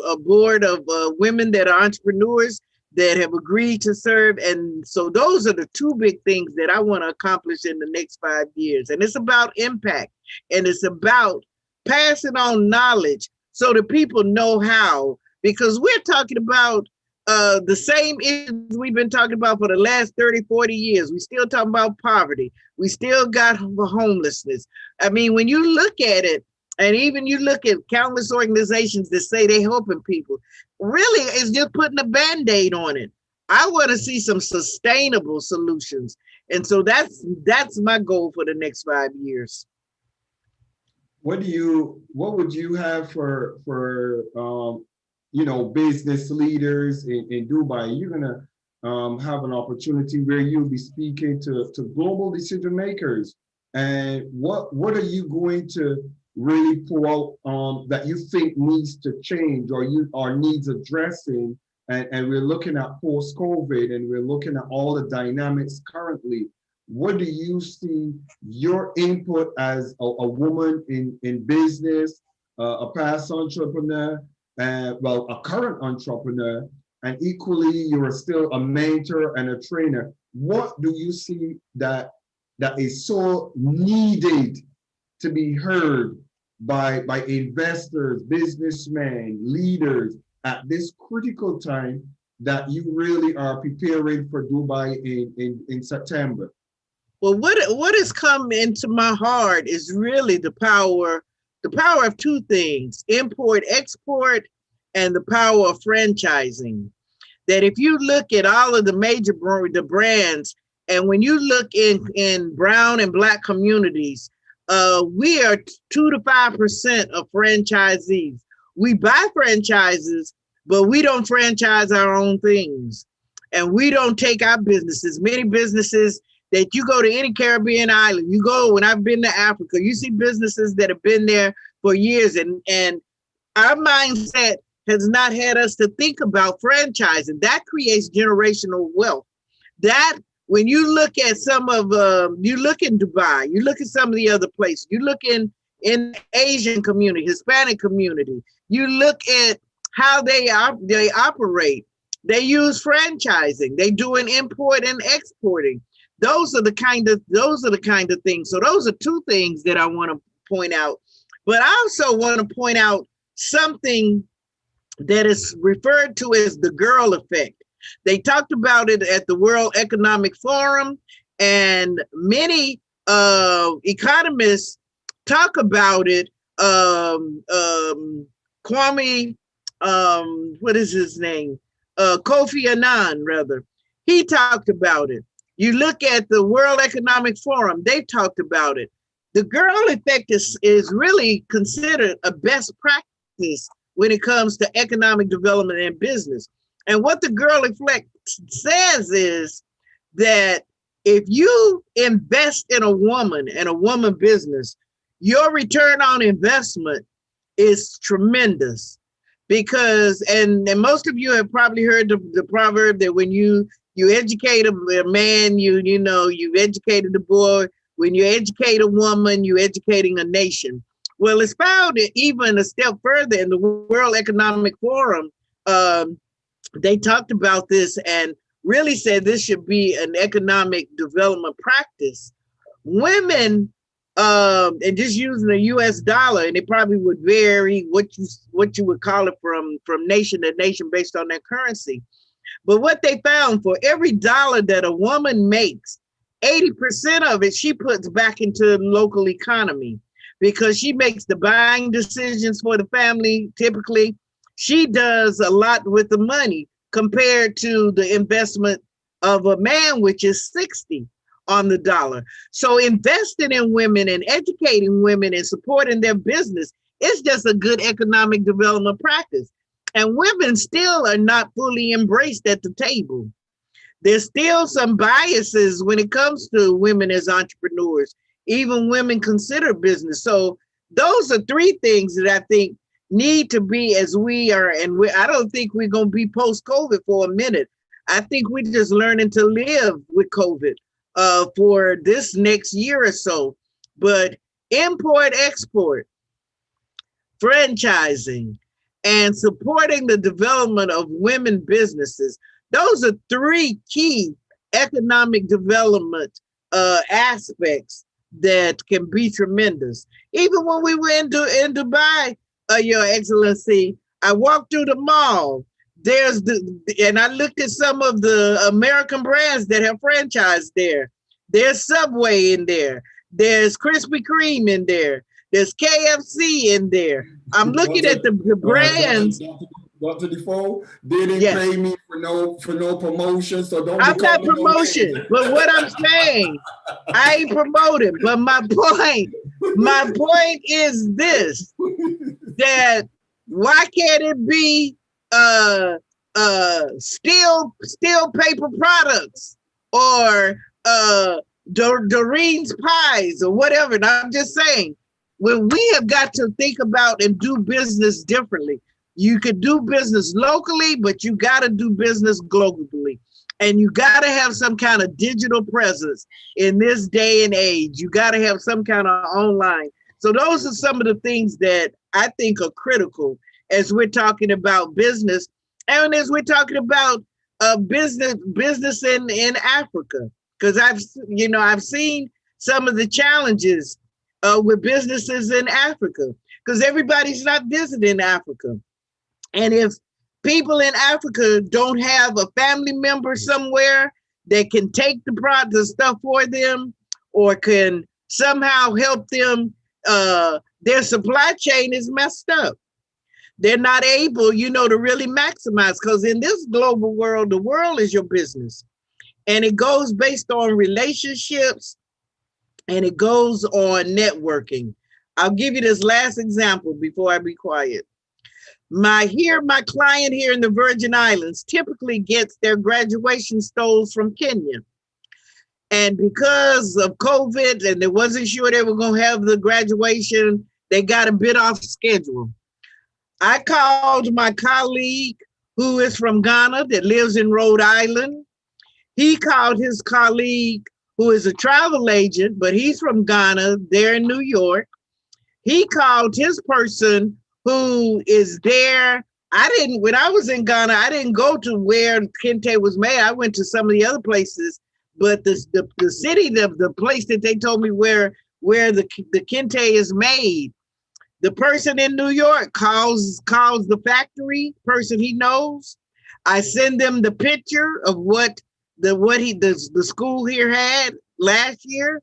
women that are entrepreneurs that have agreed to serve. And so those are the two big things that I want to accomplish in the next 5 years. And it's about impact, and it's about passing on knowledge so that people know how, because we're talking about the same issues we've been talking about for the last 30, 40 years. We still talking about poverty. We still got homelessness. I mean, when you look at it, and even you look at countless organizations that say they're helping people, really it's just putting a Band-Aid on it. I want to see some sustainable solutions. And so that's my goal for the next 5 years. What would you have for business leaders in Dubai? You're gonna have an opportunity where you'll be speaking to global decision makers. And what are you going to really pull out that you think needs to change or needs addressing? And we're looking at post-COVID, and we're looking at all the dynamics currently. What do you see your input as a woman in business, a past entrepreneur, a current entrepreneur, and equally you're still a mentor and a trainer? What do you see that is so needed to be heard by investors, businessmen, leaders at this critical time that you really are preparing for Dubai in September? Well, what has come into my heart is really the power of two things: import, export, and the power of franchising. that if you look at all of the major the brands, and when you look in brown and black communities, we are 2 to 5% of franchisees. We buy franchises, but we don't franchise our own things. And we don't take our businesses. Many businesses that you go to any Caribbean island, you go, when I've been to Africa, you see businesses that have been there for years, and our mindset has not had us to think about franchising. That creates generational wealth. That, when you look at some of, you look in Dubai, you look at some of the other places, you look in Asian community, Hispanic community, you look at how they operate. They use franchising. They do an import and exporting. Those are the kind of things. So those are two things that I want to point out. But I also want to point out something that is referred to as the girl effect. They talked about it at the World Economic Forum, and many economists talk about it. Kwame, what is his name? Kofi Annan, rather. He talked about it. You look at the World Economic Forum, they talked about it. The girl effect is really considered a best practice when it comes to economic development and business. And what the girl effect says is that if you invest in a woman and a woman business, your return on investment is tremendous. Because, and most of you have probably heard the proverb that when you educate a man, you educated the boy. When you educate a woman, you're educating a nation. Well, it's found even a step further in the World Economic Forum. They talked about this and really said this should be an economic development practice. Women, and just using the US dollar, and it probably would vary what you would call it from nation to nation based on their currency. But what they found, for every dollar that a woman makes, 80% of it she puts back into the local economy, because she makes the buying decisions for the family. Typically, she does a lot with the money compared to the investment of a man, which is 60 on the dollar. So investing in women and educating women and supporting their business is just a good economic development practice. And women still are not fully embraced at the table. There's still some biases when it comes to women as entrepreneurs, even women consider business. So those are three things that I think need to be as we are. And I don't think we're going to be post-COVID for a minute. I think we're just learning to live with COVID for this next year or so. But import, export, franchising, and supporting the development of women businesses. Those are three key economic development aspects that can be tremendous. Even when we went in Dubai, Your Excellency, I walked through the mall. And I looked at some of the American brands that have franchised there. There's Subway in there. There's Krispy Kreme in there. There's KFC in there. I'm looking at the brands. Dr. DeFoe, they didn't pay me for no promotion, so don't. I'm not promotion, but what I'm saying, I ain't promoting. But my point is this: that why can't it be steel paper products or Doreen's pies or whatever? And I'm just saying, when we have got to think about and do business differently. You could do business locally, but you got to do business globally. And you got to have some kind of digital presence in this day and age. You got to have some kind of online. So those are some of the things that I think are critical as we're talking about business. And as we're talking about business in Africa, because I've seen some of the challenges with businesses in Africa, because everybody's not visiting Africa. And if people in Africa don't have a family member somewhere that can take the stuff for them or can somehow help them, their supply chain is messed up. They're not able, to really maximize, because in this global world, the world is your business. And it goes based on relationships, and it goes on networking. I'll give you this last example before I be quiet. My client here in the Virgin Islands typically gets their graduation stoles from Kenya. And because of COVID, and they wasn't sure they were going to have the graduation, they got a bit off schedule. I called my colleague who is from Ghana that lives in Rhode Island. He called his colleague who is a travel agent, but he's from Ghana, there in New York. He called his person who is there. When I was in Ghana, I didn't go to where kente was made. I went to some of the other places, but the city, the place that they told me where the kente is made, the person in New York calls the factory person he knows. I send them the picture of what the school here had last year.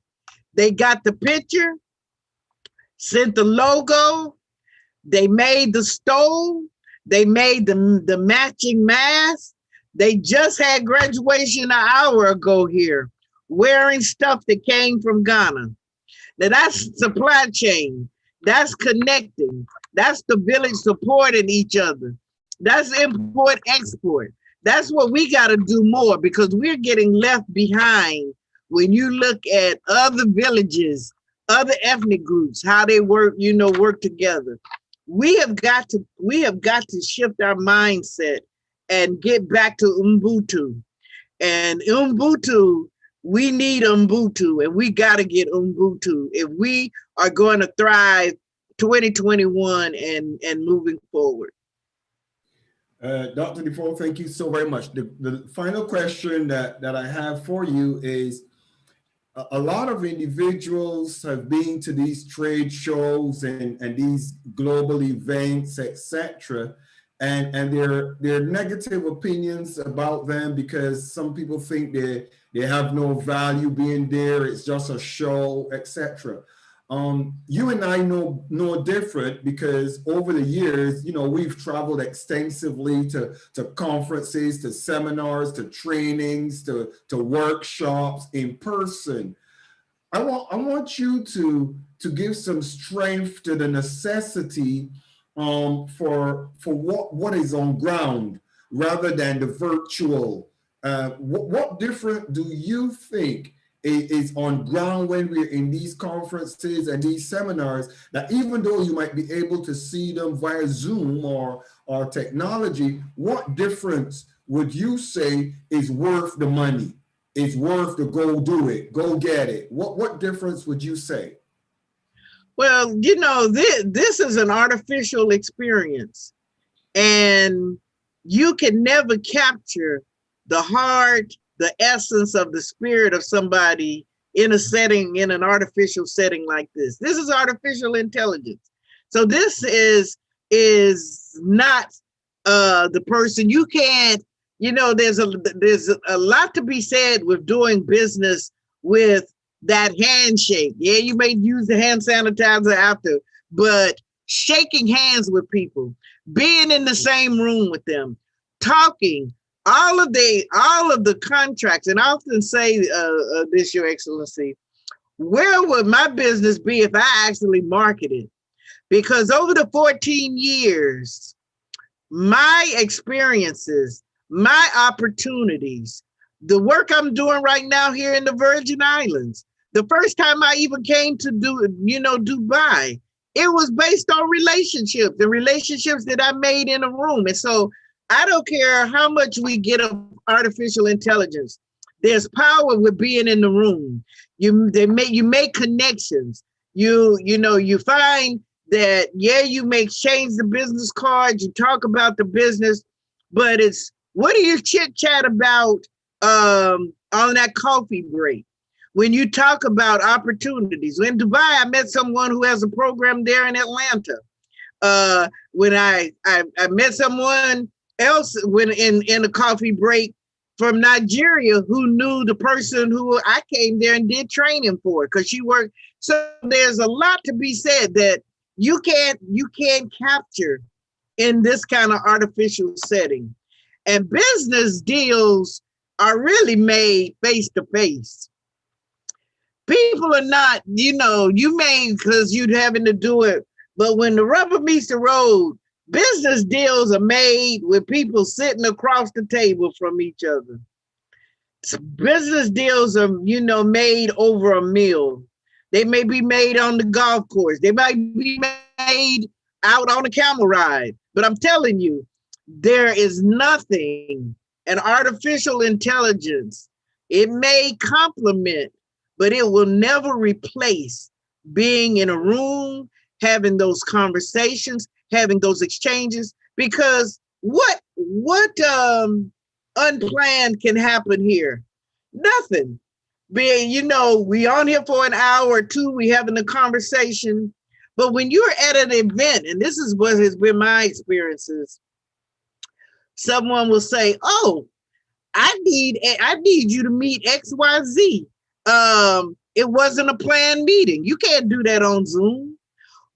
They got the picture, sent the logo, they made the stole, they made the matching mask. They just had graduation an hour ago here, wearing stuff that came from Ghana. Now that's supply chain. That's connecting. That's the village supporting each other. That's import, export. That's what we got to do more, because we're getting left behind when you look at other villages, other ethnic groups, how they work together. We have got to shift our mindset and get back to Ubuntu. And Ubuntu, we need Ubuntu, and we got to get Ubuntu if we are going to thrive 2021 and moving forward. Dr. DeFoe, thank you so very much. The final question that I have for you is, a lot of individuals have been to these trade shows and these global events, etc., and there are negative opinions about them because some people think they have no value being there. It's just a show, etc. You and I know different, because over the years, we've traveled extensively to conferences, to seminars, to trainings, to workshops in person. I want you to give some strength to the necessity for what is on ground rather than the virtual. What different do you think is on ground when we're in these conferences and these seminars, that even though you might be able to see them via Zoom or technology, what difference would you say is worth the money? It's worth to go do it, go get it. What difference would you say? Well, this is an artificial experience, and you can never capture the heart, the essence of the spirit of somebody in an artificial setting like this. This is artificial intelligence. So this is not the person. You can't, there's a lot to be said with doing business with that handshake. Yeah, you may use the hand sanitizer after, but shaking hands with people, being in the same room with them, talking, all of the contracts. And I often say this, Your Excellency, where would my business be if I actually marketed? Because over the 14 years, my experiences, my opportunities, the work I'm doing right now here in the Virgin Islands, the first time I even came to Dubai, it was based on relationships, the relationships that I made in a room. And so I don't care how much we get of artificial intelligence. There's power with being in the room. You make connections. You find that, yeah, you may exchange the business cards, you talk about the business, but it's, what do you chit chat about on that coffee break? When you talk about opportunities. In Dubai, I met someone who has a program there in Atlanta. When I met someone else when in a coffee break from Nigeria who knew the person who I came there and did training for, because she worked. So there's a lot to be said that you can't capture in this kind of artificial setting. And business deals are really made face to face. People are not, you may because you're having to do it, but when the rubber meets the road, business deals are made with people sitting across the table from each other. Business deals are, made over a meal. They may be made on the golf course. They might be made out on a camel ride. But I'm telling you, there is nothing, an artificial intelligence, it may complement, but it will never replace being in a room, having those conversations, having those exchanges, because what unplanned can happen here? Nothing. We on here for an hour or two, we having a conversation, but when you're at an event, and this is what has been my experiences, someone will say, "Oh, I need you to meet XYZ." It wasn't a planned meeting. You can't do that on Zoom.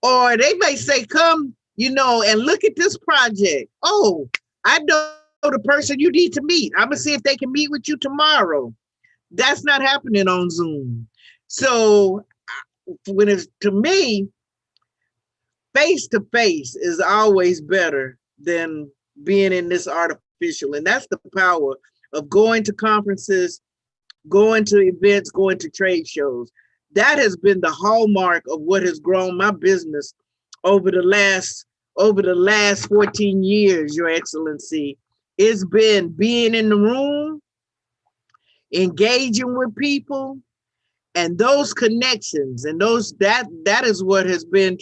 Or they may say, "Come, and look at this project." "Oh, I know the person you need to meet. I'm gonna see if they can meet with you tomorrow." That's not happening on Zoom. So when it's, to me, face to face is always better than being in this artificial. And that's the power of going to conferences, going to events, going to trade shows. That has been the hallmark of what has grown my business over the last 14 years, Your Excellency. It's been being in the room, engaging with people, and those connections, and that is what has been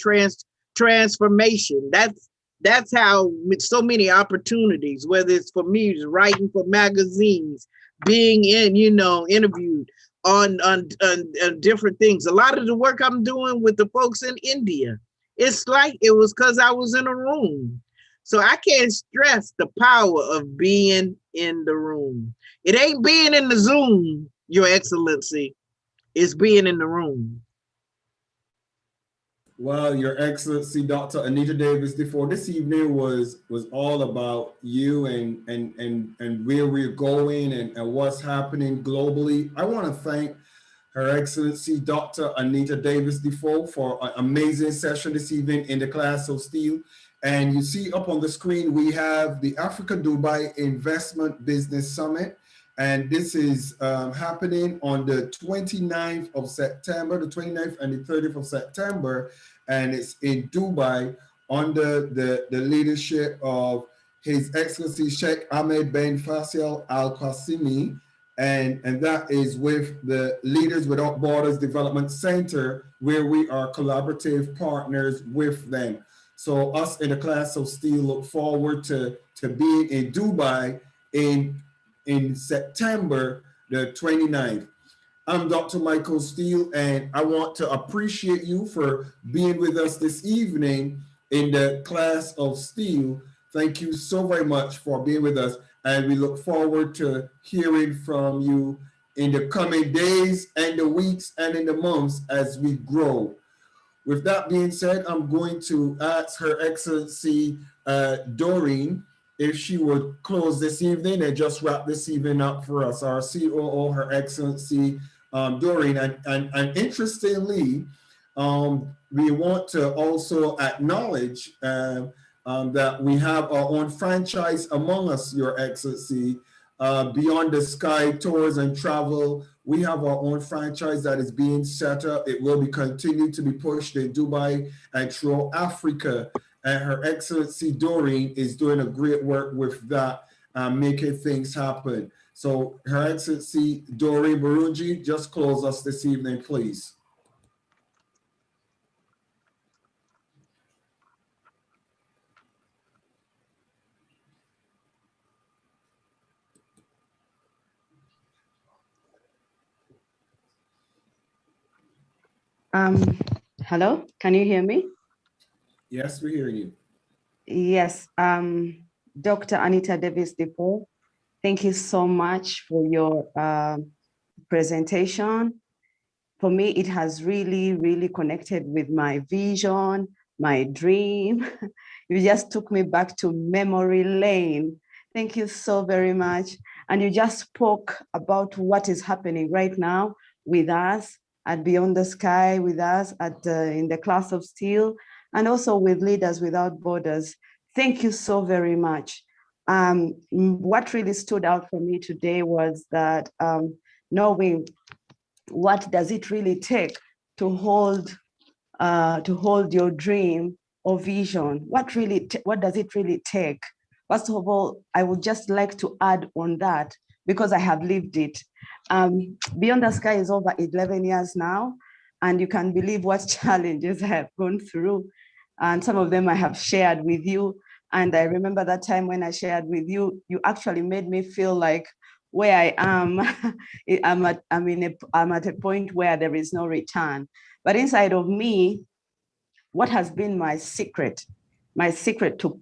transformation. That's how so many opportunities, whether it's for me writing for magazines, being in, interviewed on different things. A lot of the work I'm doing with the folks in India, it's like it was because I was in a room. So I can't stress the power of being in the room. It ain't being in the Zoom, Your Excellency. It's being in the room. Well, Your Excellency, Dr. Anita Davis-DeFoe, this evening was all about you and where we're going and what's happening globally. I want to thank Her Excellency, Dr. Anita Davis-DeFoe, for an amazing session this evening in the class of Steel. And you see up on the screen, we have the Africa Dubai Investment Business Summit. And this is happening on the 29th of September, the 29th and the 30th of September. And it's in Dubai under the leadership of His Excellency Sheikh Ahmed bin Faisal Al Qasimi. And that is with the Leaders Without Borders Development Center, where we are collaborative partners with them. So us in the class of Steel look forward to being in Dubai in September the 29th. I'm Dr. Michael Steele, and I want to appreciate you for being with us this evening in the class of Steel. Thank you so very much for being with us, and we look forward to hearing from you in the coming days and the weeks and in the months as we grow. With that being said, I'm going to ask Her Excellency Doreen if she would close this evening and just wrap this evening up for us. Our COO, Her Excellency Doreen. And interestingly, we want to also acknowledge that we have our own franchise among us, Your Excellency. Beyond the Sky Tours and Travel, we have our own franchise that is being set up. It will be continued to be pushed in Dubai and throughout Africa. And Her Excellency Doreen is doing a great work with that, making things happen. So Her Excellency Doreen Barunji, just close us this evening, please. Hello, can you hear me? Yes, we hear you. Yes, Dr. Anita Davis-DeFoe, thank you so much for your presentation. For me, it has really, really connected with my vision, my dream. You just took me back to memory lane. Thank you so very much. And you just spoke about what is happening right now with us at Beyond the Sky, with us at in the Class of Steel, and also with Leaders Without Borders. Thank you so very much. What really stood out for me today was that knowing what does it really take to hold your dream or vision. What does it really take? First of all, I would just like to add on that because I have lived it. Beyond the Sky is over 11 years now, and you can believe what challenges I have gone through. And some of them I have shared with you. And I remember that time when I shared with you, you actually made me feel like where I am, I'm at a point where there is no return. But inside of me, what has been my secret to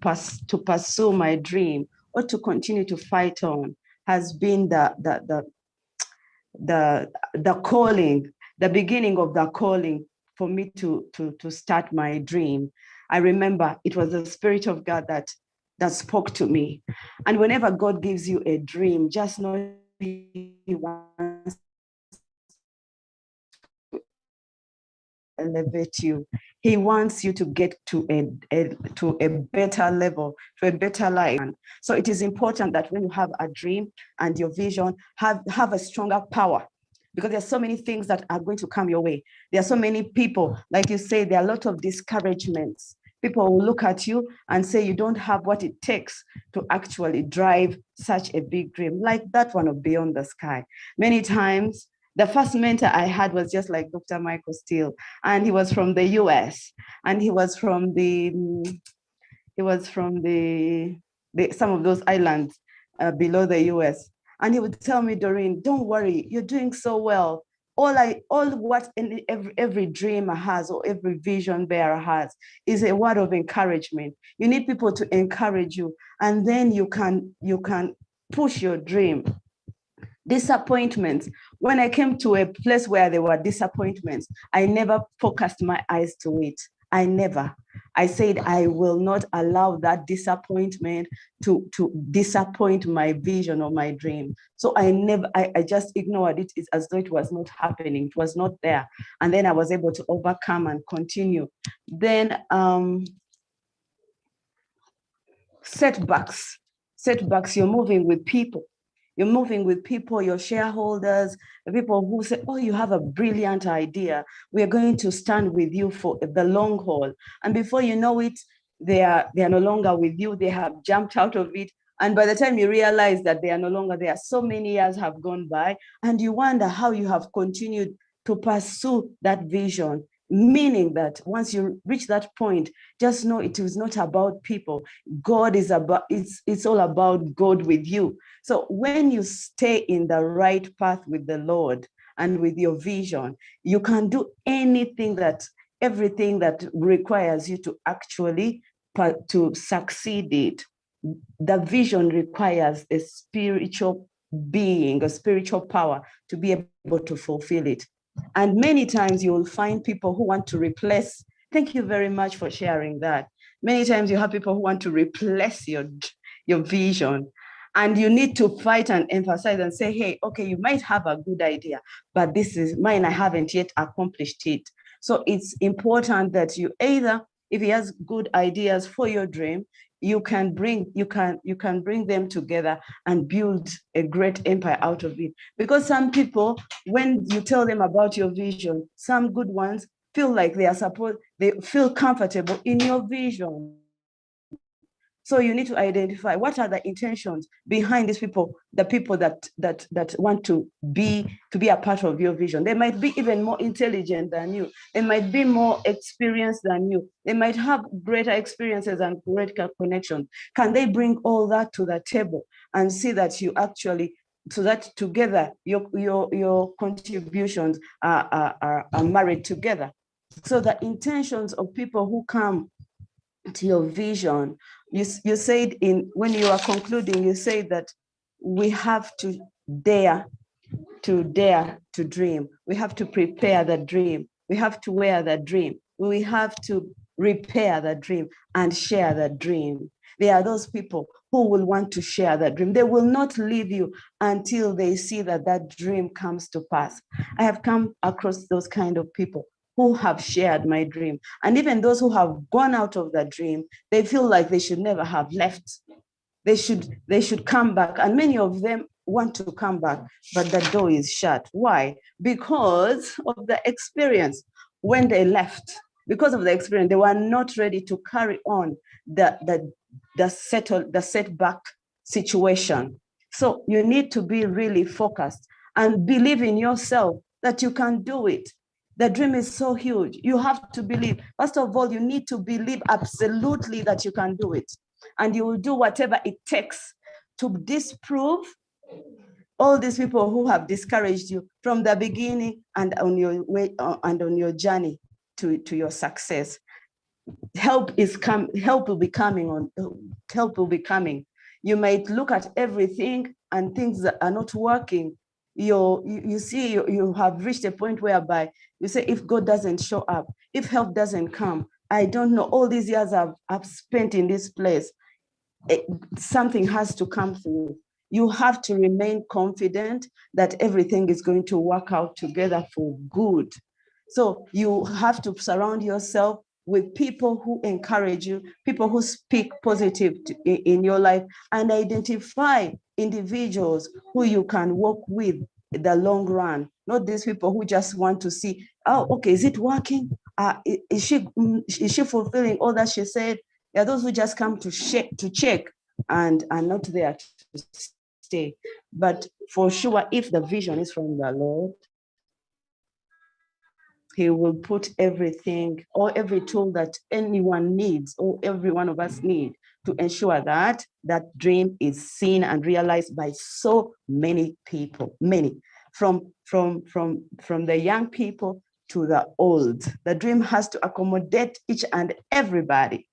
pursue my dream or to continue to fight on has been the calling, the beginning of the calling for me to start my dream. I remember it was the Spirit of God that spoke to me. And whenever God gives you a dream, just know He wants to elevate you. He wants you to get to a better level, to a better life. So it is important that when you have a dream and your vision, have a stronger power, because there's so many things that are going to come your way. There are so many people, like you say, there are a lot of discouragements. People will look at you and say you don't have what it takes to actually drive such a big dream, like that one of Beyond the Sky. Many times, the first mentor I had was just like Dr. Michael Steele, and he was from the US, and he was from some of those islands below the US. And he would tell me, Doreen, don't worry, you're doing so well. Every dreamer has or every vision bearer has is a word of encouragement. You need people to encourage you, and then you can push your dream. Disappointments. When I came to a place where there were disappointments, I never focused my eyes to it. I said, I will not allow that disappointment to disappoint my vision or my dream. So I just ignored it as though it was not happening. It was not there. And then I was able to overcome and continue. Then setbacks, you're moving with people. Your shareholders, the people who say, oh, you have a brilliant idea. We are going to stand with you for the long haul. And before you know it, they are no longer with you. They have jumped out of it. And by the time you realize that they are no longer there, so many years have gone by, and you wonder how you have continued to pursue that vision. Meaning that once you reach that point, just know it is not about people. It's all about God with you. So when you stay in the right path with the Lord and with your vision, you can do everything that requires you to actually to succeed it. The vision requires a spiritual being, a spiritual power to be able to fulfill it. And many times you will find people who want to replace. Thank you very much for sharing that. Many times you have people who want to replace your vision, and you need to fight and emphasize and say, hey, okay, you might have a good idea, but this is mine. I haven't yet accomplished it. So it's important that you either, if he has good ideas for your dream, you can bring them together and build a great empire out of it. Because some people, when you tell them about your vision, some good ones feel like they feel comfortable in your vision. So you need to identify what are the intentions behind these people, the people that want to be a part of your vision. They might be even more intelligent than you. They might be more experienced than you. They might have greater experiences and greater connections. Can they bring all that to the table and see that you actually, so that together your contributions are married together? So the intentions of people who come to your vision, you said when you are concluding, you said that we have to dare to dream. We have to prepare the dream. We have to wear the dream. We have to repair the dream and share the dream. There are those people who will want to share that dream. They will not leave you until they see that that dream comes to pass. I have come across those kind of people who have shared my dream. And even those who have gone out of the dream, they feel like they should never have left. They should come back. And many of them want to come back, but the door is shut. Why? Because of the experience when they left. Because of the experience, they were not ready to carry on the setback situation. So you need to be really focused and believe in yourself that you can do it. The dream is so huge. You have to believe. First of all, you need to believe absolutely that you can do it. And you will do whatever it takes to disprove all these people who have discouraged you from the beginning and on your way and on your journey to your success. Help will be coming. You might look at everything and things that are not working. You see you have reached a point whereby you say, if God doesn't show up, if help doesn't come, I don't know, all these years I've spent in this place, something has to come through. You have to remain confident that everything is going to work out together for good. So you have to surround yourself with people who encourage you, people who speak positive in your life, and identify individuals who you can work with the long run. Not these people who just want to see, oh, okay, is it working? Is she fulfilling all that she said? There are those who just come to check and are not there to stay. But for sure, if the vision is from the Lord, He will put everything or every tool that anyone needs or every one of us need to ensure that that dream is seen and realized by so many people, from the young people to the old. The dream has to accommodate each and everybody.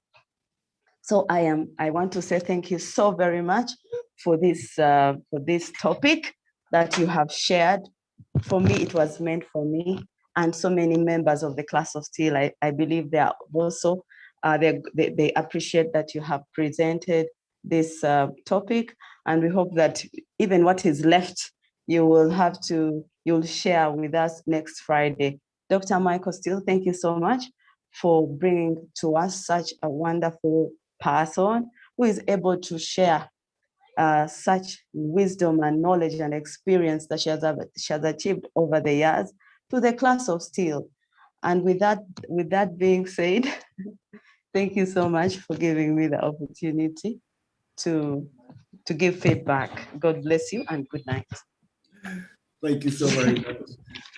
So I want to say thank you so very much for this topic that you have shared. For me, it was meant for me, and so many members of the class of Steel. I believe they are also they appreciate that you have presented this topic, and we hope that even what is left, you'll share with us next Friday. Dr. Michael Steele, thank you so much for bringing to us such a wonderful person who is able to share such wisdom and knowledge and experience that she has achieved over the years to the class of Steel. And with that being said, thank you so much for giving me the opportunity to give feedback. God bless you and good night. Thank you so very much.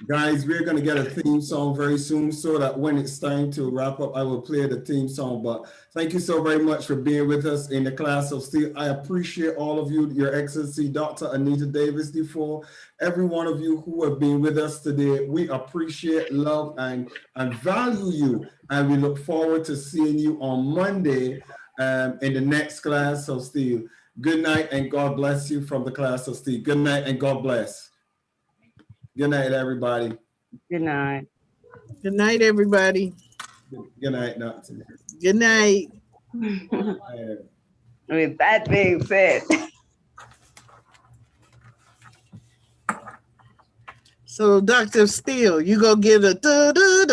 Guys, we're going to get a theme song very soon so that when it's time to wrap up, I will play the theme song. But thank you so very much for being with us in the class of Steel. I appreciate all of you, Your Excellency, Dr. Anita Davis-DeFoe, every one of you who have been with us today. We appreciate, love, and value you. And we look forward to seeing you on Monday in the next class of Steel. Good night and God bless you from the class of Steel. Good night and God bless. Good night, everybody. Good night. Good night, everybody. Good night, Doctor. Good night. With that being said. So, Dr. Steele, you go get a da-da-da.